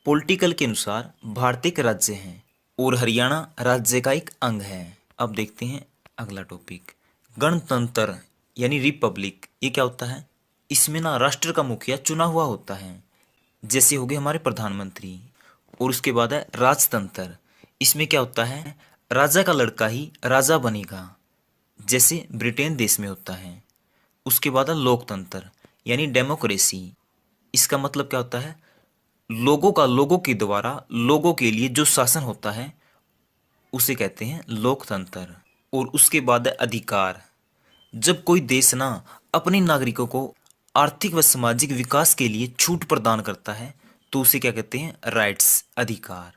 पॉलिटिकल के अनुसार भारत एक राज्य है और हरियाणा राज्य का एक अंग है। अब देखते हैं अगला टॉपिक, गणतंत्र यानी रिपब्लिक। ये क्या होता है? इसमें ना राष्ट्र का मुखिया चुना हुआ होता है, जैसे हो गए हमारे प्रधानमंत्री। और उसके बाद है राजतंत्र। इसमें क्या होता है? राजा का लड़का ही राजा बनेगा, जैसे ब्रिटेन देश में होता है। उसके बाद है लोकतंत्र यानी डेमोक्रेसी। इसका मतलब क्या होता है? लोगों का लोगों के द्वारा लोगों के लिए जो शासन होता है उसे कहते हैं लोकतंत्र। और उसके बाद है अधिकार। जब कोई देश ना अपने नागरिकों को आर्थिक व सामाजिक विकास के लिए छूट प्रदान करता है तो उसे क्या कहते हैं? राइट्स, अधिकार।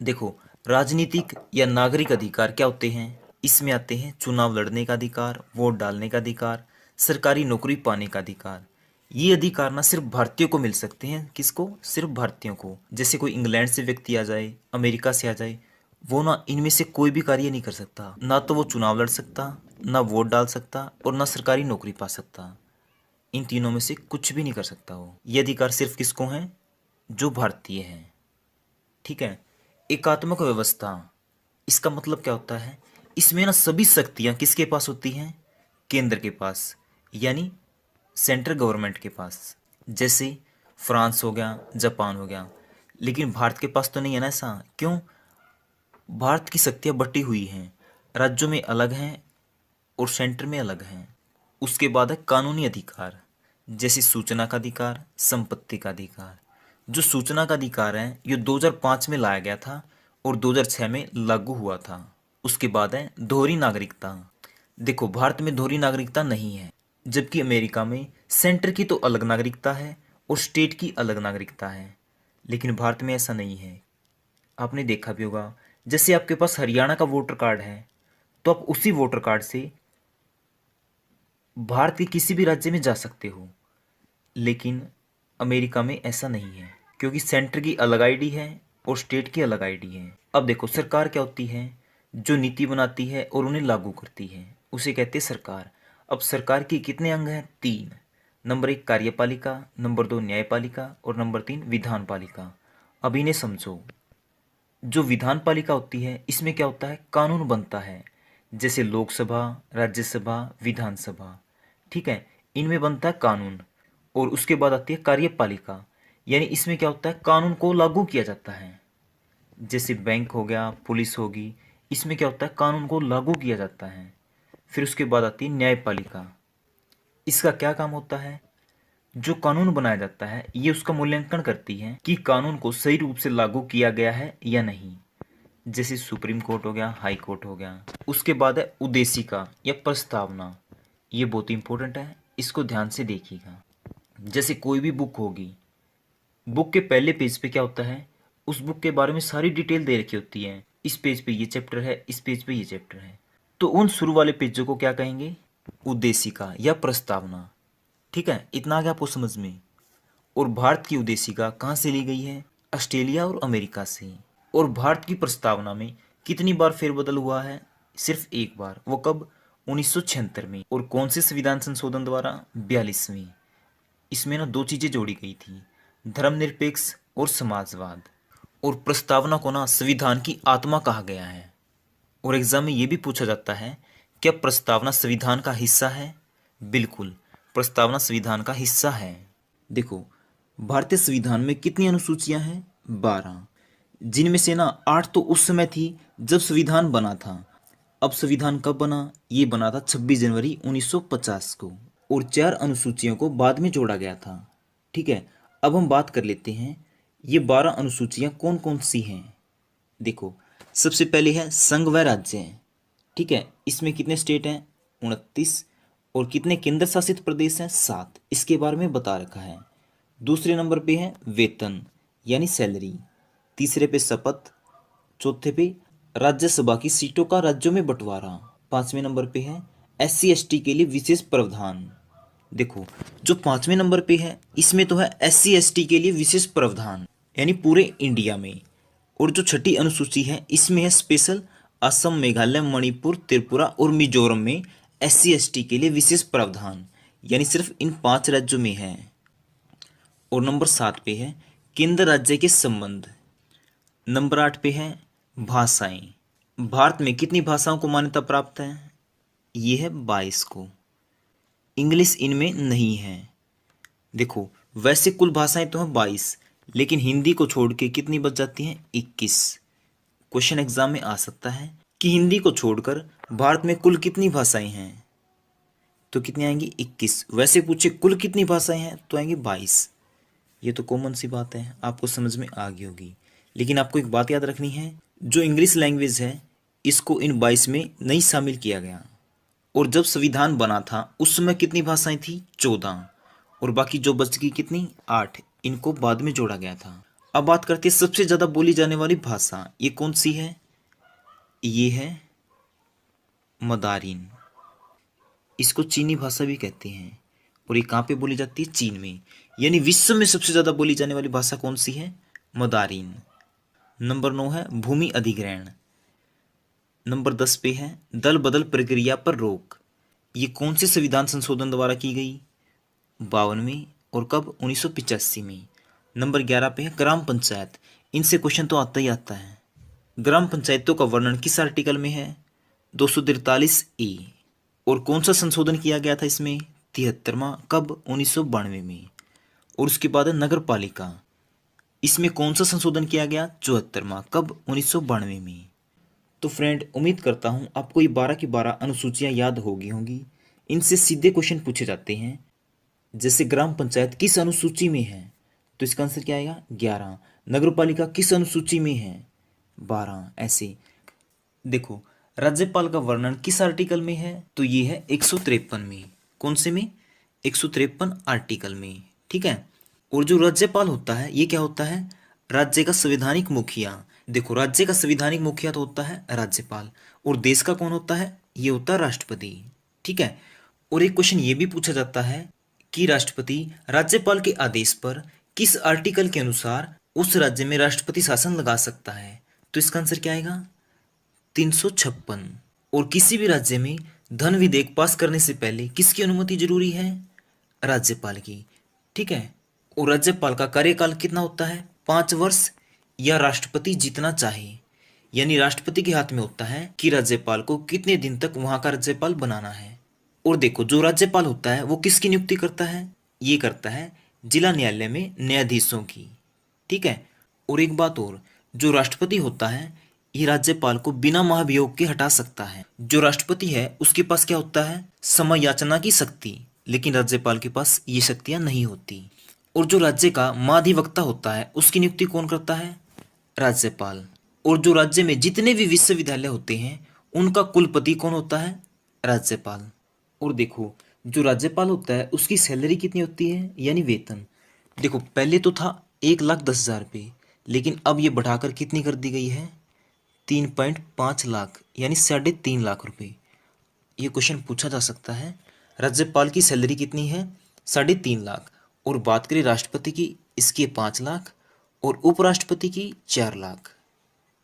देखो, राजनीतिक या नागरिक अधिकार क्या होते हैं? इसमें आते हैं चुनाव लड़ने का अधिकार, वोट डालने का अधिकार, सरकारी नौकरी पाने का अधिकार। ये अधिकार ना सिर्फ भारतीयों को मिल सकते हैं। किसको? सिर्फ भारतीयों को। जैसे कोई इंग्लैंड से व्यक्ति आ जाए, अमेरिका से आ जाए, वो ना इनमें से कोई भी कार्य नहीं कर सकता। ना तो वो चुनाव लड़ सकता, ना वोट डाल सकता और ना सरकारी नौकरी पा सकता। इन तीनों में से कुछ भी नहीं कर सकता वो। ये अधिकार सिर्फ किसको हैं? जो भारतीय हैं। ठीक है। एकात्मक व्यवस्था, इसका मतलब क्या होता है? इसमें ना सभी शक्तियां किसके पास होती हैं? केंद्र के पास, यानी सेंट्रल गवर्नमेंट के पास। जैसे फ्रांस हो गया, जापान हो गया। लेकिन भारत के पास तो नहीं है ना ऐसा। क्यों? भारत की शक्तियां बटी हुई हैं, राज्यों में अलग हैं और सेंटर में अलग हैं। उसके बाद है कानूनी अधिकार, जैसे सूचना का अधिकार, संपत्ति का अधिकार। जो सूचना का अधिकार है ये 2005 में लाया गया था और 2006 में लागू हुआ था। उसके बाद है दोहरी नागरिकता। देखो भारत में दोहरी नागरिकता नहीं है, जबकि अमेरिका में सेंटर की तो अलग नागरिकता है और स्टेट की अलग नागरिकता है, लेकिन भारत में ऐसा नहीं है। आपने देखा भी होगा, जैसे आपके पास हरियाणा का वोटर कार्ड है तो आप उसी वोटर कार्ड से भारत के किसी भी राज्य में जा सकते हो, लेकिन अमेरिका में ऐसा नहीं है, क्योंकि सेंटर की अलग आईडी है और स्टेट की अलग आईडी है। अब देखो सरकार क्या होती है, जो नीति बनाती है और उन्हें लागू करती है उसे कहते हैं सरकार। अब सरकार के कितने अंग हैं? 3। नंबर 1 कार्यपालिका, नंबर 2 न्यायपालिका और नंबर 3 विधानपालिका। अब इन्हें समझो। जो विधान पालिका होती है इसमें क्या होता है, कानून बनता है, जैसे लोकसभा, राज्यसभा, विधानसभा, ठीक है, इनमें बनता है कानून। और उसके बाद आती है कार्यपालिका, यानी इसमें क्या होता है, कानून को लागू किया जाता है, जैसे बैंक हो गया, पुलिस होगी, इसमें क्या होता है, कानून को लागू किया जाता है। फिर उसके बाद आती है न्यायपालिका। इसका क्या काम होता है, जो कानून बनाया जाता है ये उसका मूल्यांकन करती है कि कानून को सही रूप से लागू किया गया है या नहीं, जैसे सुप्रीम कोर्ट हो गया, हाई कोर्ट हो गया। उसके बाद है उद्देशिका या प्रस्तावना। ये बहुत इंपॉर्टेंट है, इसको ध्यान से देखिएगा। जैसे कोई भी बुक होगी, बुक के पहले पेज पे क्या होता है, उस बुक के बारे में सारी डिटेल दे रखी होती है, इस पेज पे ये चैप्टर है, इस पेज पे ये चैप्टर है। तो उन शुरू वाले पेजों को क्या कहेंगे, उद्देशिका या प्रस्तावना। ठीक है, इतना आ गया आपको समझ में। और भारत की उद्देशिका कहाँ से ली गई है, ऑस्ट्रेलिया और अमेरिका से। और भारत की प्रस्तावना में कितनी बार फेरबदल हुआ है, सिर्फ एक बार। वो कब, 1976 में। और कौन से संविधान संशोधन द्वारा, 42वें। इसमें ना 2 चीजें जोड़ी गई थी, धर्मनिरपेक्ष और समाजवाद। और प्रस्तावना को ना संविधान की आत्मा कहा गया है। और एग्जाम में ये भी पूछा जाता है, क्या प्रस्तावना संविधान का हिस्सा है? बिल्कुल, प्रस्तावना संविधान का हिस्सा है। देखो भारतीय संविधान में कितनी अनुसूचियां हैं, 12, जिनमें से ना 8 तो उस समय थी जब संविधान बना था। अब संविधान कब बना, ये बना था 26 जनवरी 1950 को। और 4 अनुसूचियों को बाद में जोड़ा गया था। ठीक है, अब हम बात कर लेते हैं ये 12 अनुसूचियां कौन कौन सी हैं। देखो सबसे पहले है संघ व राज्य। ठीक है, इसमें कितने स्टेट हैं, 29। और कितने केंद्र शासित प्रदेश हैं, 7। इसके बारे में बता रखा है। दूसरे नंबर पे है वेतन यानी सैलरी। तीसरे पे शपथ। चौथे पे राज्यसभा की सीटों का राज्यों में बंटवारा। 5वें नंबर पे है SC ST के लिए विशेष प्रावधान। देखो जो 5वें नंबर पे है इसमें तो है SC ST के लिए विशेष प्रावधान, यानी पूरे इंडिया में। और जो छठी अनुसूची है इसमें है स्पेशल, असम, मेघालय, मणिपुर, त्रिपुरा और मिजोरम में SC ST के लिए विशेष प्रावधान, यानी सिर्फ इन 5 राज्यों में है। और नंबर 7 पे है केंद्र राज्य के संबंध। नंबर 8 पे है भाषाएं। भारत में कितनी भाषाओं को मान्यता प्राप्त है, ये है 22 को। इंग्लिश इनमें नहीं है। देखो वैसे कुल भाषाएं तो हैं 22, लेकिन हिंदी को छोड़ के कितनी बच जाती हैं, 21। क्वेश्चन एग्जाम में आ सकता है कि हिंदी को छोड़कर भारत में कुल कितनी भाषाएं हैं, तो कितनी आएंगी, 21। वैसे पूछे कुल कितनी भाषाएं हैं तो आएंगी 22। ये तो कॉमन सी बात है, आपको समझ में आ गई होगी। लेकिन आपको एक बात याद रखनी है, जो इंग्लिश लैंग्वेज है इसको इन 22 में नहीं शामिल किया गया। और जब संविधान बना था उस समय कितनी भाषाएं थी, 14। और बाकी जो बच गई कितनी, 8, इनको बाद में जोड़ा गया था। अब बात करते हैं सबसे ज़्यादा बोली जाने वाली भाषा, ये कौन सी है, ये है मदारिन। इसको चीनी भाषा भी कहते हैं। और ये कहाँ पे बोली जाती है, चीन में। यानी विश्व में सबसे ज़्यादा बोली जाने वाली भाषा कौन सी है, मदारिन। नंबर 9 है भूमि अधिग्रहण। नंबर 10 पे है दल बदल प्रक्रिया पर रोक। ये कौन से संविधान संशोधन द्वारा की गई, 52वें। और कब, 1985 में। नंबर 11 पे है ग्राम पंचायत। इनसे क्वेश्चन तो आता ही आता है। ग्राम पंचायतों का वर्णन किस आर्टिकल में है, 243A। और कौन सा संशोधन किया गया था इसमें, 73वां। कब, 1992 में। और उसके बाद है नगर पालिका। इसमें कौन सा संशोधन किया गया, 74वां। कब, 1992 में। तो फ्रेंड उम्मीद करता हूँ आपको ये 12 की 12 अनुसूचियाँ याद होंगी। इनसे सीधे क्वेश्चन पूछे जाते हैं। जैसे ग्राम पंचायत किस अनुसूची में है, तो इसका आंसर क्या आएगा, 11। नगर पालिका किस अनुसूची में है, 12 ऐसे। देखो राज्यपाल का वर्णन किस आर्टिकल में है, तो ये है 153 में। कौन से में? 153 आर्टिकल में, ठीक है। और जो राज्यपाल होता है ये क्या होता है? राज्य का संवैधानिक मुखिया। देखो राज्य का संवैधानिक मुखिया तो होता है राज्यपाल, और देश का कौन होता है? ये होता है राष्ट्रपति, ठीक है। और एक क्वेश्चन ये भी पूछा जाता है कि राष्ट्रपति राज्यपाल के आदेश पर किस आर्टिकल के अनुसार उस राज्य में राष्ट्रपति शासन लगा सकता है, तो इसका आंसर क्या आएगा? 356। और किसी भी राज्य में धन विधेयक पास करने से पहले किसकी अनुमति जरूरी है? राज्यपाल की, ठीक है। और राज्यपाल का कार्यकाल कितना होता है? 5 वर्ष, या राष्ट्रपति जितना चाहे। यानी राष्ट्रपति के हाथ में होता है कि राज्यपाल को कितने दिन तक वहां का राज्यपाल बनाना है। और देखो जो राज्यपाल होता है वो किसकी नियुक्ति करता है? ये करता है जिला न्यायालय में न्यायाधीशों की, ठीक है। और एक बात और, जो राष्ट्रपति होता है ये राज्यपाल को बिना महाभियोग के हटा सकता है। जो राष्ट्रपति है उसके पास क्या होता है? समय याचना की शक्ति, लेकिन राज्यपाल के पास ये शक्तियां नहीं होती। और जो राज्य का महाधिवक्ता होता है उसकी नियुक्ति कौन करता है? राज्यपाल। और जो राज्य में जितने भी विश्वविद्यालय होते हैं उनका कुलपति कौन होता है? राज्यपाल। और देखो जो राज्यपाल होता है उसकी सैलरी कितनी होती है, यानी वेतन। देखो पहले तो था 1,10,000 रुपये, लेकिन अब ये बढ़ाकर कितनी कर दी गई है? 3.5 लाख, यानी 3.5 लाख रुपये। ये क्वेश्चन पूछा जा सकता है। राज्यपाल की सैलरी कितनी है? 3.5 लाख। और बात करें राष्ट्रपति की, इसकी 5 लाख, और उपराष्ट्रपति की 4 लाख,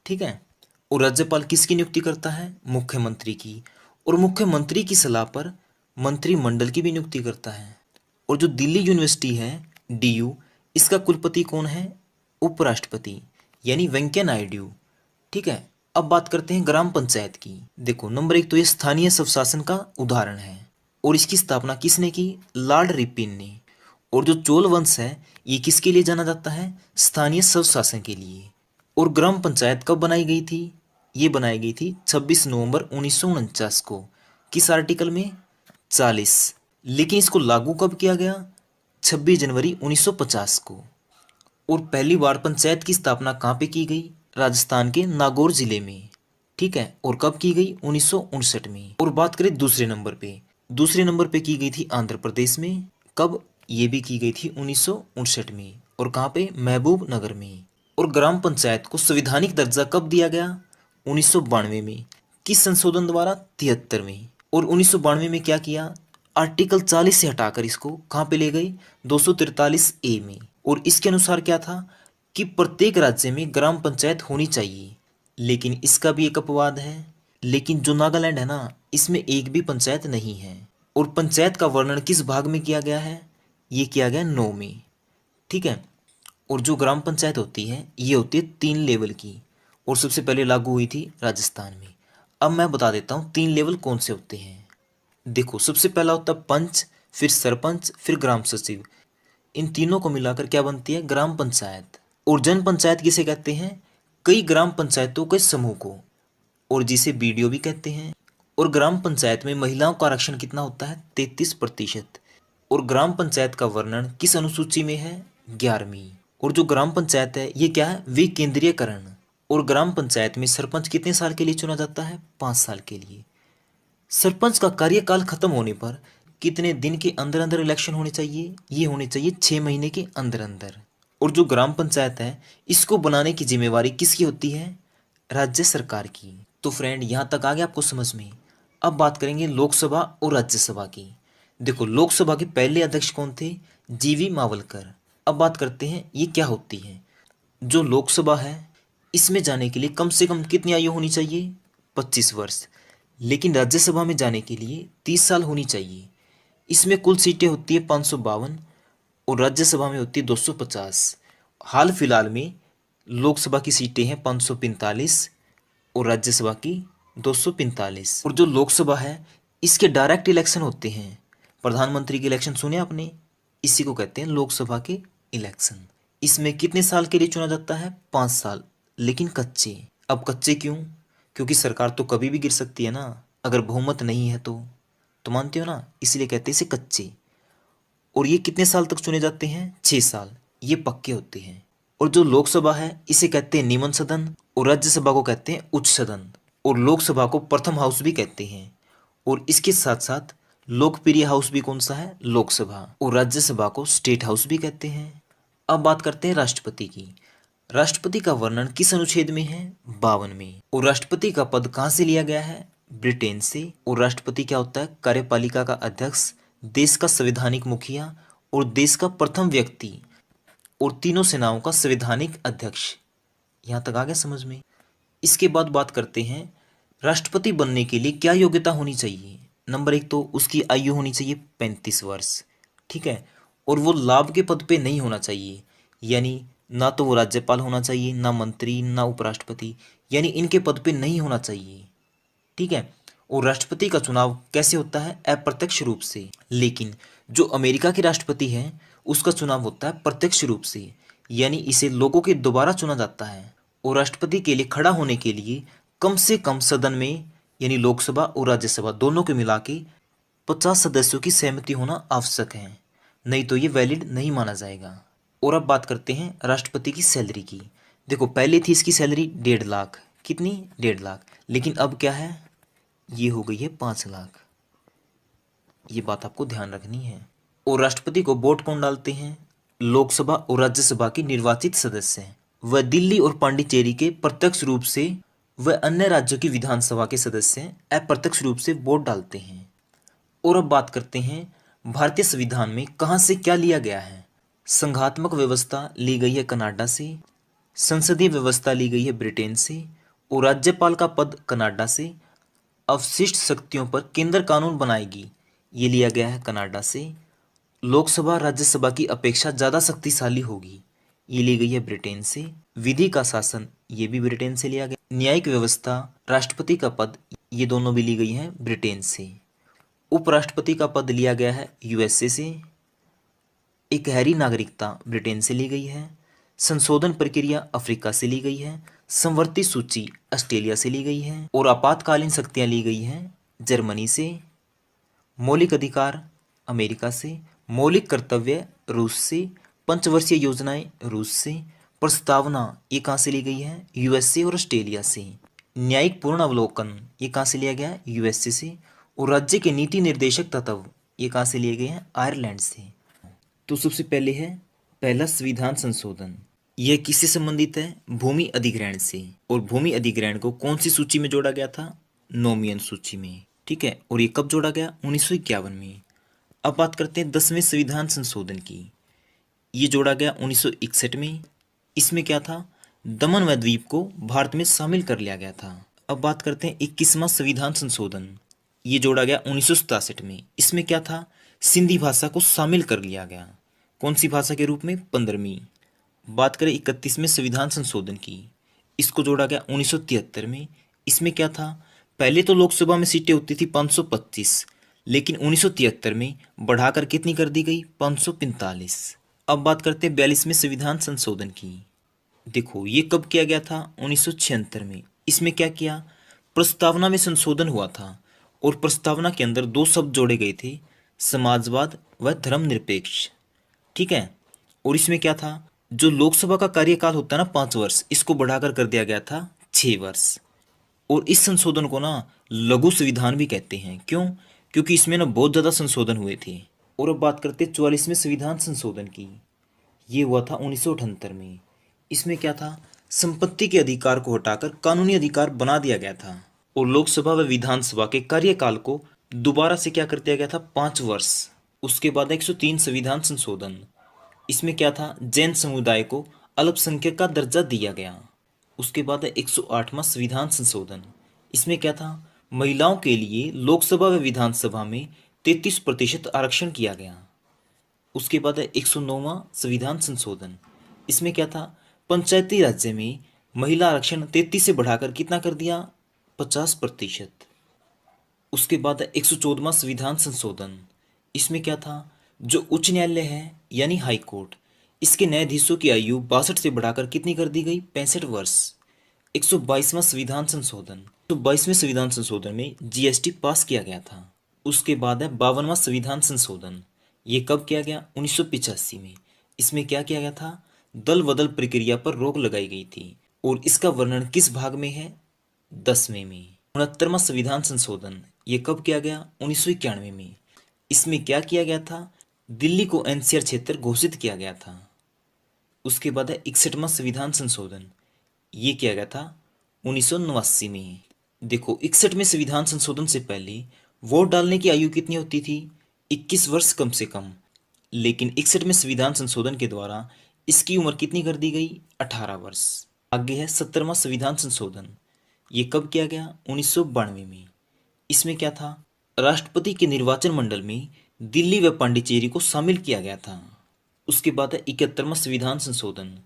ठीक है। और राज्यपाल किसकी नियुक्ति करता है? मुख्यमंत्री की। और मुख्यमंत्री की सलाह पर मंत्रिमंडल की भी नियुक्ति करता है। और जो दिल्ली यूनिवर्सिटी है डीयू, इसका कुलपति कौन है? उपराष्ट्रपति, यानी वेंकैया नायडू, ठीक है। अब बात करते हैं ग्राम पंचायत की। देखो नंबर 1 तो ये स्थानीय स्वशासन का उदाहरण है, और इसकी स्थापना किसने की? लॉर्ड रिपन ने। और जो चोल वंश है ये किसके लिए जाना जाता है? स्थानीय स्वशासन के लिए। और ग्राम पंचायत कब बनाई गई थी? ये बनाई गई थी 26 नवंबर 1949 को। किस आर्टिकल में? 40। लेकिन इसको लागू कब किया गया? 26 जनवरी 1950 को। और पहली बार पंचायत की स्थापना कहाँ पे की गई? राजस्थान के नागौर जिले में, ठीक है। और कब की गई? 1959 में। और बात करें दूसरे नंबर पे, दूसरे नंबर पे की गई थी आंध्र प्रदेश में। कब? ये भी की गई थी 1959 में। और कहाँ पे? महबूब नगर में। और ग्राम पंचायत को संवैधानिक दर्जा कब दिया गया? 1992 में। किस संशोधन द्वारा? 73 में। और 1992 में क्या किया? आर्टिकल 40 से हटाकर इसको कहाँ पे ले गए? 243A में। और इसके अनुसार क्या था कि प्रत्येक राज्य में ग्राम पंचायत होनी चाहिए। लेकिन इसका भी एक अपवाद है, लेकिन जो नागालैंड है ना, इसमें एक भी पंचायत नहीं है। और पंचायत का वर्णन किस भाग में किया गया है? ये किया गया 9 में, ठीक है। और जो ग्राम पंचायत होती है ये होती है 3 लेवल की, और सबसे पहले लागू हुई थी राजस्थान में। अब मैं बता देता हूँ 3 लेवल कौन से होते हैं। देखो सबसे पहला होता है पंच, फिर सरपंच, फिर ग्राम सचिव। इन तीनों को मिलाकर क्या बनती है? ग्राम पंचायत। और जन पंचायत किसे कहते हैं? कई ग्राम पंचायतों के समूह को, और जिसे बीडीओ भी कहते हैं। और ग्राम पंचायत में महिलाओं का आरक्षण कितना होता है? 33%। और ग्राम पंचायत का वर्णन किस अनुसूची में है? 11वीं। और जो ग्राम पंचायत है ये क्या है? विकेंद्रीयकरण। और ग्राम पंचायत में सरपंच कितने साल के लिए चुना जाता है? 5 साल के लिए। सरपंच का कार्यकाल खत्म होने पर कितने दिन के अंदर अंदर इलेक्शन होने चाहिए? ये होने चाहिए 6 महीने के अंदर अंदर। और जो ग्राम पंचायत है इसको बनाने की जिम्मेवारी किसकी होती है? राज्य सरकार की। तो फ्रेंड यहाँ तक आ गया आपको समझ में। अब बात करेंगे लोकसभा और राज्यसभा की। देखो लोकसभा के पहले अध्यक्ष कौन थे? जीवी मावलकर। अब बात करते हैं ये क्या होती है। जो लोकसभा है इसमें जाने के लिए कम से कम कितनी आयु होनी चाहिए? 25 वर्ष। लेकिन राज्यसभा में जाने के लिए 30 साल होनी चाहिए। इसमें कुल सीटें होती है 552, और राज्यसभा में होती है 250। हाल फिलहाल में लोकसभा की सीटें हैं 545 और राज्यसभा की 245। और जो लोकसभा है इसके डायरेक्ट इलेक्शन होते हैं। प्रधानमंत्री के इलेक्शन सुने आपने? इसी को कहते हैं लोकसभा के इलेक्शन। इसमें कितने साल के लिए चुना जाता है? 5 साल, लेकिन कच्चे। अब कच्चे क्यों? क्योंकि सरकार तो कभी भी गिर सकती है ना, अगर बहुमत नहीं है तो मानते हो ना, इसलिए कहते हैं इसे कच्चे। और ये कितने साल तक चुने जाते हैं? 6 साल, ये पक्के होते हैं। और जो लोकसभा है इसे कहते हैं नियमन सदन, और राज्यसभा को कहते हैं उच्च सदन, और लोकसभा को प्रथम हाउस भी कहते हैं। और इसके साथ साथ लोकप्रिय हाउस भी कौन सा है? लोकसभा। और राज्यसभा को स्टेट हाउस भी कहते हैं। अब बात करते हैं राष्ट्रपति की। राष्ट्रपति का वर्णन किस अनुच्छेद में है? 52 में। और राष्ट्रपति का पद कहाँ से लिया गया है? ब्रिटेन से। और राष्ट्रपति क्या होता है? कार्यपालिका का अध्यक्ष, देश का संवैधानिक मुखिया और देश का प्रथम व्यक्ति और तीनों सेनाओं का संवैधानिक अध्यक्ष। यहाँ तक आ गया समझ में? इसके बाद बात करते हैं राष्ट्रपति बनने के लिए क्या योग्यता होनी चाहिए। नंबर 1 तो उसकी आयु होनी चाहिए 35 वर्ष, ठीक है। और वो लाभ के पद पे नहीं होना चाहिए, यानी ना तो वो राज्यपाल होना चाहिए, ना मंत्री, ना उपराष्ट्रपति, यानी इनके पद पे नहीं होना चाहिए, ठीक है। और राष्ट्रपति का चुनाव कैसे होता है? अप्रत्यक्ष रूप से। लेकिन जो अमेरिका के राष्ट्रपति हैं उसका चुनाव होता है प्रत्यक्ष रूप से, यानी इसे लोगों के दोबारा चुना जाता है। और राष्ट्रपति के लिए खड़ा होने के लिए कम से कम सदन में, यानी लोकसभा और राज्यसभा दोनों को मिला के 50 सदस्यों की सहमति होना आवश्यक है, नहीं तो ये वैलिड नहीं माना जाएगा। और अब बात करते हैं राष्ट्रपति की सैलरी की। देखो पहले थी इसकी सैलरी 1.5 लाख। कितनी? 1.5 लाख। लेकिन अब क्या है? ये हो गई है 5 लाख। ये बात आपको ध्यान रखनी है। और राष्ट्रपति को वोट कौन डालते हैं? लोकसभा और राज्यसभा के निर्वाचित सदस्य हैं। वह दिल्ली और पांडिचेरी के प्रत्यक्ष रूप से, वह अन्य राज्यों की विधानसभा के सदस्य अप्रत्यक्ष रूप से वोट डालते हैं। और अब बात करते हैं भारतीय संविधान में कहाँ से क्या लिया गया है। संघात्मक व्यवस्था ली गई है कनाडा से, संसदीय व्यवस्था ली गई है ब्रिटेन से, और राज्यपाल का पद कनाडा से, अवशिष्ट शक्तियों पर केंद्र कानून बनाएगी, ये लिया गया है कनाडा से, लोकसभा राज्यसभा की अपेक्षा ज़्यादा शक्तिशाली होगी, ये ली गई है ब्रिटेन से, विधि का शासन ये भी ब्रिटेन से लिया गया, न्यायिक व्यवस्था, राष्ट्रपति का पद ये दोनों भी ली गई हैं ब्रिटेन से, उपराष्ट्रपति का पद लिया गया है यूएसए से, इकहरी नागरिकता ब्रिटेन से ली गई है, संशोधन प्रक्रिया अफ्रीका से ली गई है, संवर्ती सूची ऑस्ट्रेलिया से ली गई है, और आपातकालीन शक्तियाँ ली गई हैं जर्मनी से, मौलिक अधिकार अमेरिका से, मौलिक कर्तव्य रूस से, पंचवर्षीय योजनाएं रूस से, प्रस्तावना ये कहाँ से ली गई है? यूएसए और ऑस्ट्रेलिया से, न्यायिक पूर्ण अवलोकन ये कहाँ से लिया गया है? यूएसए से, और राज्य के नीति निर्देशक तत्व ये कहाँ से लिए गए हैं? आयरलैंड से। तो सबसे पहले है पहला संविधान संशोधन। यह किससे संबंधित है? भूमि अधिग्रहण से। और भूमि अधिग्रहण को कौन सी सूची में जोड़ा गया था? नोमियन सूची में, ठीक है। और ये कब जोड़ा गया? 1951 में। अब बात करते हैं 10वें संविधान संशोधन की। ये जोड़ा गया 1961 में। इसमें क्या था? दमन व द्वीप को भारत में शामिल कर लिया गया था। अब बात करते हैं 21वां संविधान संशोधन। ये जोड़ा गया 1967 में। इसमें क्या था? सिंधी भाषा को शामिल कर लिया गया। कौन सी भाषा के रूप में? 15वीं। बात करें 31वें संविधान संशोधन की, इसको जोड़ा गया 1973 में। इसमें क्या था? पहले तो लोकसभा में सीटें होती थी 525, लेकिन 1973 में बढ़ाकर कितनी कर दी गई? 545। अब बात करते हैं 42वें संविधान संशोधन की। देखो ये कब किया गया था? 1976 में। इसमें क्या किया? प्रस्तावना में संशोधन हुआ था, और प्रस्तावना के अंदर 2 शब्द जोड़े गए थे, समाजवाद व धर्मनिरपेक्ष, ठीक है। और इसमें क्या था? जो लोकसभा का कार्यकाल होता है ना 5 वर्ष, इसको बढ़ाकर कर दिया गया था 6 वर्ष। और इस संशोधन को ना लघु संविधान भी कहते हैं। क्यों? क्योंकि इसमें ना बहुत ज़्यादा संशोधन हुए थे। और अब बात करते हैं 44वें संविधान संशोधन की। ये हुआ था 1978 में। इसमें क्या था? संपत्ति के अधिकार को हटाकर कानूनी अधिकार बना दिया गया था, और लोकसभा व विधानसभा के कार्यकाल को दोबारा से क्या कर दिया गया था? 5 वर्ष। उसके बाद 103 संविधान संशोधन। इसमें क्या था? जैन समुदाय को अल्पसंख्यक का दर्जा दिया गया। उसके बाद है 108वां संविधान संशोधन। इसमें क्या था? महिलाओं के लिए लोकसभा व विधानसभा में 33% आरक्षण किया गया। उसके बाद है 109वां संविधान संशोधन। इसमें क्या था? पंचायती राज्य में महिला आरक्षण 33 से बढ़ाकर कितना कर दिया? 50%। उसके बाद है 114वां संविधान संशोधन। इसमें क्या था? जो उच्च न्यायालय है यानी हाई कोर्ट, इसके न्यायाधीशों की आयु 62 से बढ़ाकर कितनी कर दी गई? 65 वर्ष। 122वां संविधान संशोधन। तो 22वें संविधान संशोधन में जीएसटी पास किया गया था। उसके बाद है 52वां संविधान संशोधन। ये कब किया गया? 1985 में। इसमें क्या किया गया था? दल बदल प्रक्रिया पर रोक लगाई गई थी, और इसका वर्णन किस भाग में है? 10वें में। 69वां संविधान संशोधन ये कब किया गया? 1991 में। इसमें क्या किया गया था? दिल्ली को एनसीआर क्षेत्र घोषित किया गया था। उसके बाद है 61वां संविधान संशोधन, ये किया गया था 1989 में। देखो 61वें संविधान संशोधन से पहले वोट डालने की आयु कितनी होती थी? 21 वर्ष कम से कम। लेकिन 61वें संविधान संशोधन के द्वारा इसकी उम्र कितनी कर दी गई? 18 वर्ष। आगे है 70वां संविधान संशोधन, ये कब किया गया? 1992 में। इसमें क्या था? राष्ट्रपति के निर्वाचन मंडल में दिल्ली व पांडिचेरी को शामिल किया गया था। उसके बाद है 71वां संविधान संशोधन,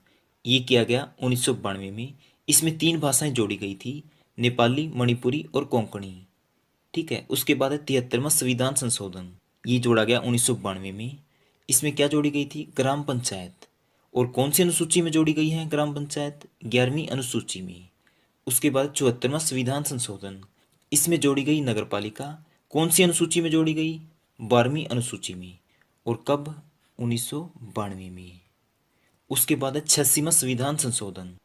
ये किया गया 1992 में। इसमें 3 भाषाएं जोड़ी गई थी, नेपाली, मणिपुरी और कोंकणी। ठीक है। उसके बाद है 73वां संविधान संशोधन, ये जोड़ा गया 1992 में। इसमें क्या जोड़ी गई थी? ग्राम पंचायत। और कौन सी अनुसूची में जोड़ी गई है ग्राम पंचायत? 11वीं अनुसूची में। उसके बाद 74वां संविधान संशोधन, इसमें जोड़ी गई नगरपालिका। कौन सी अनुसूची में जोड़ी गई? 12वीं अनुसूची में। और कब? 1992 में। उसके बाद है 86वां संविधान संशोधन,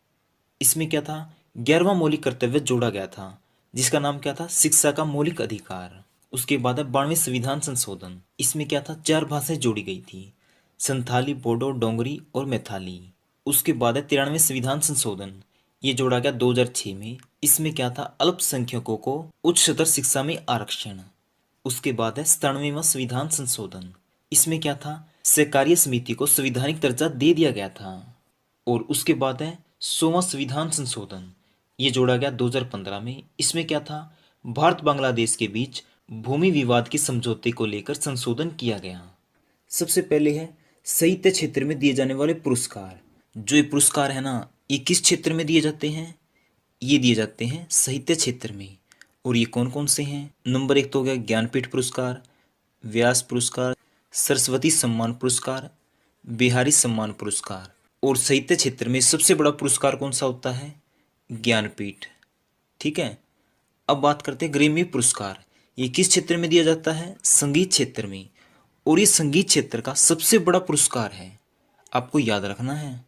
इसमें क्या था? 11वां मौलिक कर्तव्य जोड़ा गया था, जिसका नाम क्या था? शिक्षा का मौलिक अधिकार। उसके बाद है 92वें संविधान संशोधन, इसमें क्या था? 4 भाषाएं जोड़ी गई थी, संथाली, बोडो, डोंगरी और मैथाली। उसके बाद है 93वें संविधान संशोधन, ये जोड़ा गया 2006 में। इसमें क्या था? अल्पसंख्यकों को उच्चतर शिक्षा में आरक्षण। उसके बाद है 97वां संविधान संशोधन, इसमें क्या था? सहकार्य समिति को संवैधानिक दर्जा दे दिया गया था। और उसके बाद है 100वां संविधान संशोधन, ये जोड़ा गया 2015 में। इसमें क्या था? भारत बांग्लादेश के बीच भूमि विवाद के समझौते को लेकर संशोधन किया गया। सबसे पहले है साहित्य क्षेत्र में दिए जाने वाले पुरस्कार। जो ये पुरस्कार है ना, ये किस क्षेत्र में दिए जाते हैं? ये दिए जाते हैं साहित्य क्षेत्र में। और ये कौन कौन से हैं? नंबर 1 तो हो गया ज्ञानपीठ पुरस्कार, व्यास पुरस्कार, सरस्वती सम्मान पुरस्कार, बिहारी सम्मान पुरस्कार। और साहित्य क्षेत्र में सबसे बड़ा पुरस्कार कौन सा होता है? ज्ञानपीठ। ठीक है। अब बात करते हैं ग्रैमी पुरस्कार, ये किस क्षेत्र में दिया जाता है? संगीत क्षेत्र में। और ये संगीत क्षेत्र का सबसे बड़ा पुरस्कार है, आपको याद रखना है।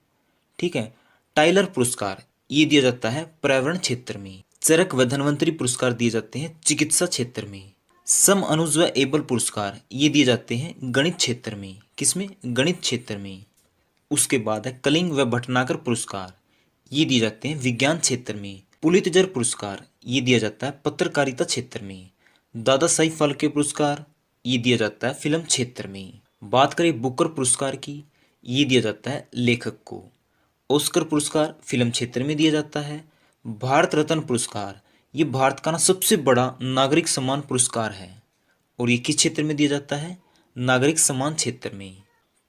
ठीक है। टाइलर पुरस्कार, ये दिया जाता है पर्यावरण क्षेत्र में। चरक व धन्वंतरी पुरस्कार दिए जाते हैं चिकित्सा क्षेत्र में। सम अनुज व एबल पुरस्कार, ये दिए जाते हैं गणित क्षेत्र में। किसमें? गणित क्षेत्र में। उसके बाद है कलिंग व भटनागर पुरस्कार, ये दिए जाते हैं विज्ञान क्षेत्र में। पुलित्जर पुरस्कार, ये दिया जाता है पत्रकारिता क्षेत्र में। दादा साहिब फाल्के पुरस्कार, ये दिया जाता है फिल्म क्षेत्र में। बात करें बुकर पुरस्कार की, ये दिया जाता है लेखक को। ऑस्कर पुरस्कार फिल्म क्षेत्र में दिया जाता है। भारत रत्न पुरस्कार, ये भारत का ना सबसे बड़ा नागरिक सम्मान पुरस्कार है। और ये किस क्षेत्र में दिया जाता है? नागरिक सम्मान क्षेत्र में।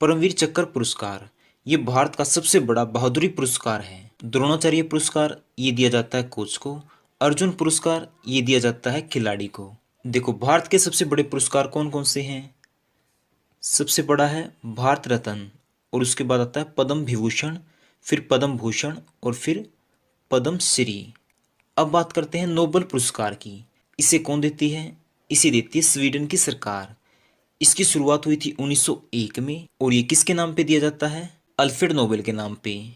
परमवीर चक्र पुरस्कार, ये भारत का सबसे बड़ा बहादुरी पुरस्कार है। द्रोणाचार्य पुरस्कार, ये दिया जाता है कोच को। अर्जुन पुरस्कार, ये दिया जाता है खिलाड़ी को। देखो भारत के सबसे बड़े पुरस्कार कौन कौन से हैं? सबसे बड़ा है भारत रत्न, और उसके बाद आता है पद्म विभूषण, फिर पद्म भूषण और फिर पद्म श्री। अब बात करते हैं नोबेल पुरस्कार की। इसे कौन देती है? इसे देती है स्वीडन की सरकार। इसकी शुरुआत हुई थी 1901 में। और ये किसके नाम पे दिया जाता है? अल्फ्रेड नोबेल के नाम पे।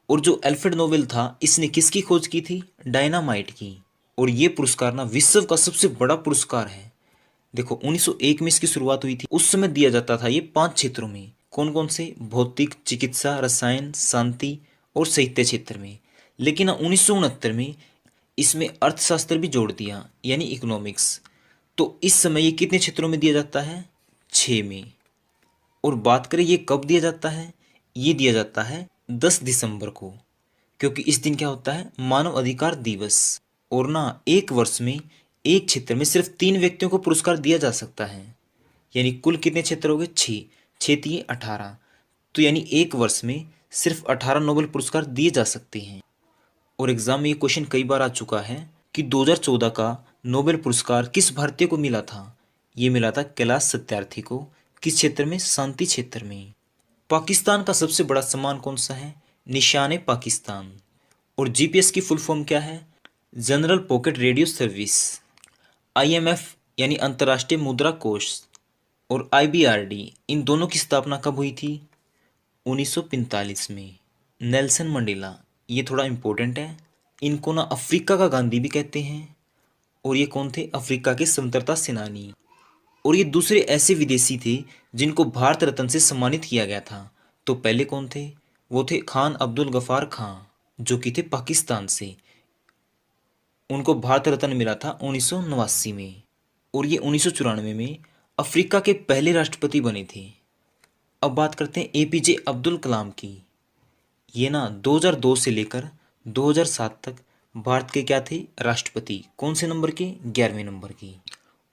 और जो अल्फ्रेड नोबेल था, इसने किसकी खोज की थी? डायनामाइट की। और ये पुरस्कार ना विश्व का सबसे बड़ा पुरस्कार है। देखो 1901 में इसकी शुरुआत हुई थी। उस समय दिया जाता था ये 5 क्षेत्रों में। कौन कौन से? भौतिक, चिकित्सा, रसायन, शांति और साहित्य क्षेत्र में। लेकिन 1969 में इसमें अर्थशास्त्र भी जोड़ दिया, यानी इकोनॉमिक्स। तो इस समय ये कितने क्षेत्रों में दिया जाता है? 6 में। और बात करें ये कब दिया जाता है? ये दिया जाता है 10 दिसंबर को, क्योंकि इस दिन क्या होता है? मानव अधिकार दिवस। और ना एक वर्ष में एक क्षेत्र में सिर्फ 3 व्यक्तियों को पुरस्कार दिया जा सकता है। यानी कुल कितने क्षेत्र हो गए? 6, 6 3 18। तो यानी एक वर्ष में सिर्फ 18 नोबेल पुरस्कार दिए जा सकते हैं। और एग्जाम में ये क्वेश्चन कई बार आ चुका है कि 2014 का नोबेल पुरस्कार किस भारतीय को मिला था? ये मिला था कैलाश सत्यार्थी को। किस क्षेत्र में? शांति क्षेत्र में। पाकिस्तान का सबसे बड़ा सम्मान कौन सा है? निशान पाकिस्तान। और जीपीएस की फुल फॉर्म क्या है? General pocket radio service. IMF यानी अंतर्राष्ट्रीय मुद्रा कोष और आईबीआरडी, इन दोनों की स्थापना कब हुई थी? 1945 में। नेल्सन मंडेला, ये थोड़ा इम्पोर्टेंट है। इनको ना अफ्रीका का गांधी भी कहते हैं। और ये कौन थे? अफ्रीका के स्वतंत्रता सेनानी। और ये दूसरे ऐसे विदेशी थे जिनको भारत रत्न से सम्मानित किया गया था। तो पहले कौन थे? वो थे खान अब्दुल गफार खां, जो कि थे पाकिस्तान से। उनको भारत रत्न मिला था 1989 में। और ये 1994 में अफ्रीका के पहले राष्ट्रपति बने थे। अब बात करते हैं एपीजे अब्दुल कलाम की। ये ना 2002 से लेकर 2007 तक भारत के क्या थे? राष्ट्रपति। कौन से नंबर के? 11वें नंबर की।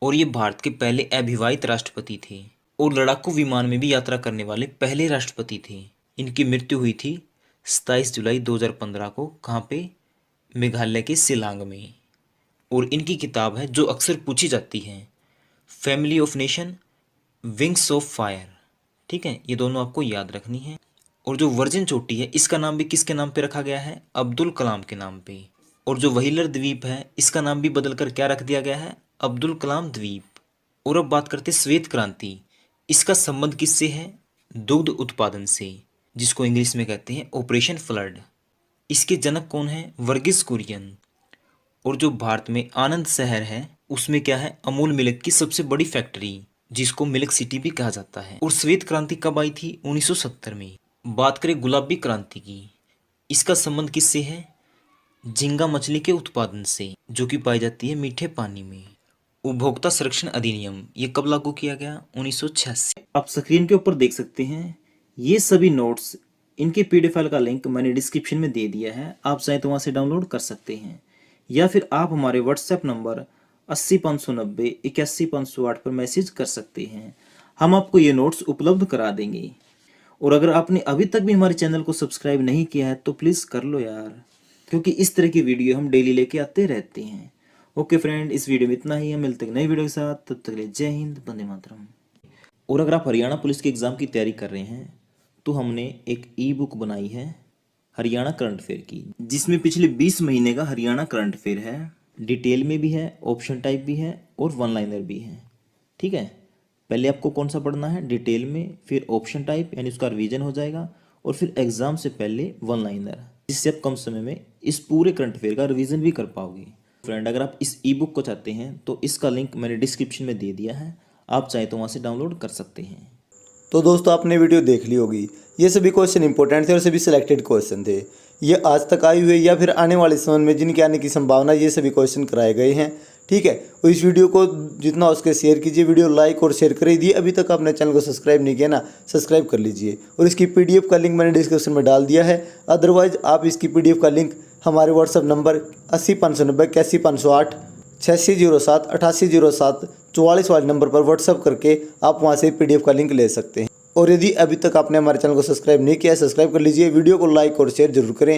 और ये भारत के पहले अविवाहित राष्ट्रपति थे और लड़ाकू विमान में भी यात्रा करने वाले पहले राष्ट्रपति थे। इनकी मृत्यु हुई थी 27 जुलाई 2015 को। कहाँ पे? मेघालय के शिलांग में। और इनकी किताब है जो अक्सर पूछी जाती है, family of nation, wings of fire. ठीक है, ये दोनों आपको याद रखनी है। और जो वर्जिन चोटी है इसका नाम भी किसके नाम पे रखा गया है? अब्दुल कलाम के नाम पे। और जो व्हीलर द्वीप है इसका नाम भी बदलकर क्या रख दिया गया है? अब्दुल कलाम द्वीप। और अब बात करते हैं श्वेत क्रांति। इसका संबंध किससे है? दुग्ध उत्पादन से, जिसको इंग्लिश में कहते हैं ऑपरेशन फ्लड। इसके जनक कौन है? वर्गीस कुरियन। और जो भारत में आनंद शहर है उसमें क्या है? अमूल मिल्क की सबसे बड़ी फैक्ट्री, जिसको मिल्क सिटी भी कहा जाता है। और श्वेत क्रांति कब आई थी? 1970 में। बात करें गुलाबी क्रांति की, इसका संबंध किससे है? झींगा मछली के उत्पादन से, जो कि पाई जाती है मीठे पानी में। उपभोक्ता संरक्षण अधिनियम ये कब लागू किया गया? 1986। आप स्क्रीन के ऊपर देख सकते हैं ये सभी नोट्स। इनके पीडीएफ फाइल का लिंक मैंने डिस्क्रिप्शन में दे दिया है, आप चाहें तो वहाँ से डाउनलोड कर सकते हैं, या फिर आप हमारे व्हाट्सएप नंबर 80 590 81 508 पर मैसेज कर सकते हैं। हम आपको ये नोट्स उपलब्ध करा देंगे। और अगर आपने अभी तक भी हमारे चैनल को सब्सक्राइब नहीं किया है तो प्लीज़ कर लो यार, क्योंकि इस तरह की वीडियो हम डेली लेके आते रहते हैं। ओके फ्रेंड, इस वीडियो में इतना ही। हम मिलते हैं नई वीडियो के साथ, तब तक के लिए जय हिंद, वंदे मातरम। और अगर आप हरियाणा पुलिस के एग्ज़ाम की तैयारी कर रहे हैं तो हमने एक ई बुक बनाई है हरियाणा करंट अफेयर की, जिसमें पिछले 20 महीने का हरियाणा करंट अफेयर है। डिटेल में भी है, ऑप्शन टाइप भी है और वन लाइनर भी है। ठीक है, पहले आपको कौन सा पढ़ना है? डिटेल में, फिर ऑप्शन टाइप यानी उसका रिवीजन हो जाएगा, और फिर एग्जाम से पहले वन लाइनर, जिससे आप कम समय में इस पूरे करंट अफेयर का रिवीजन भी कर पाओगे। फ्रेंड, अगर आप इस ई बुक को चाहते हैं तो इसका लिंक मैंने डिस्क्रिप्शन में दे दिया है, आप चाहें तो वहाँ से डाउनलोड कर सकते हैं। तो दोस्तों आपने वीडियो देख ली होगी। ये सभी क्वेश्चन इंपॉर्टेंट थे और सभी सिलेक्टेड क्वेश्चन थे। ये आज तक आए हुए या फिर आने वाले समय में जिनके आने की संभावना, ये सभी क्वेश्चन कराए गए हैं। ठीक है, और इस वीडियो को जितना उसके शेयर कीजिए, वीडियो लाइक और शेयर कर दिए। अभी तक आपने चैनल को सब्सक्राइब नहीं किया ना, सब्सक्राइब कर लीजिए। और इसकी पीडीएफ का लिंक मैंने डिस्क्रिप्शन में डाल दिया है। अदरवाइज आप इसकी पीडीएफ का लिंक हमारे व्हाट्सअप नंबर 80 590 81 508 8607 8807 44 वाले नंबर पर व्हाट्सअप करके आप वहां से पीडीएफ का लिंक ले सकते हैं। और यदि अभी तक आपने हमारे चैनल को सब्सक्राइब नहीं किया है, सब्सक्राइब कर लीजिए। वीडियो को लाइक और शेयर जरूर करें।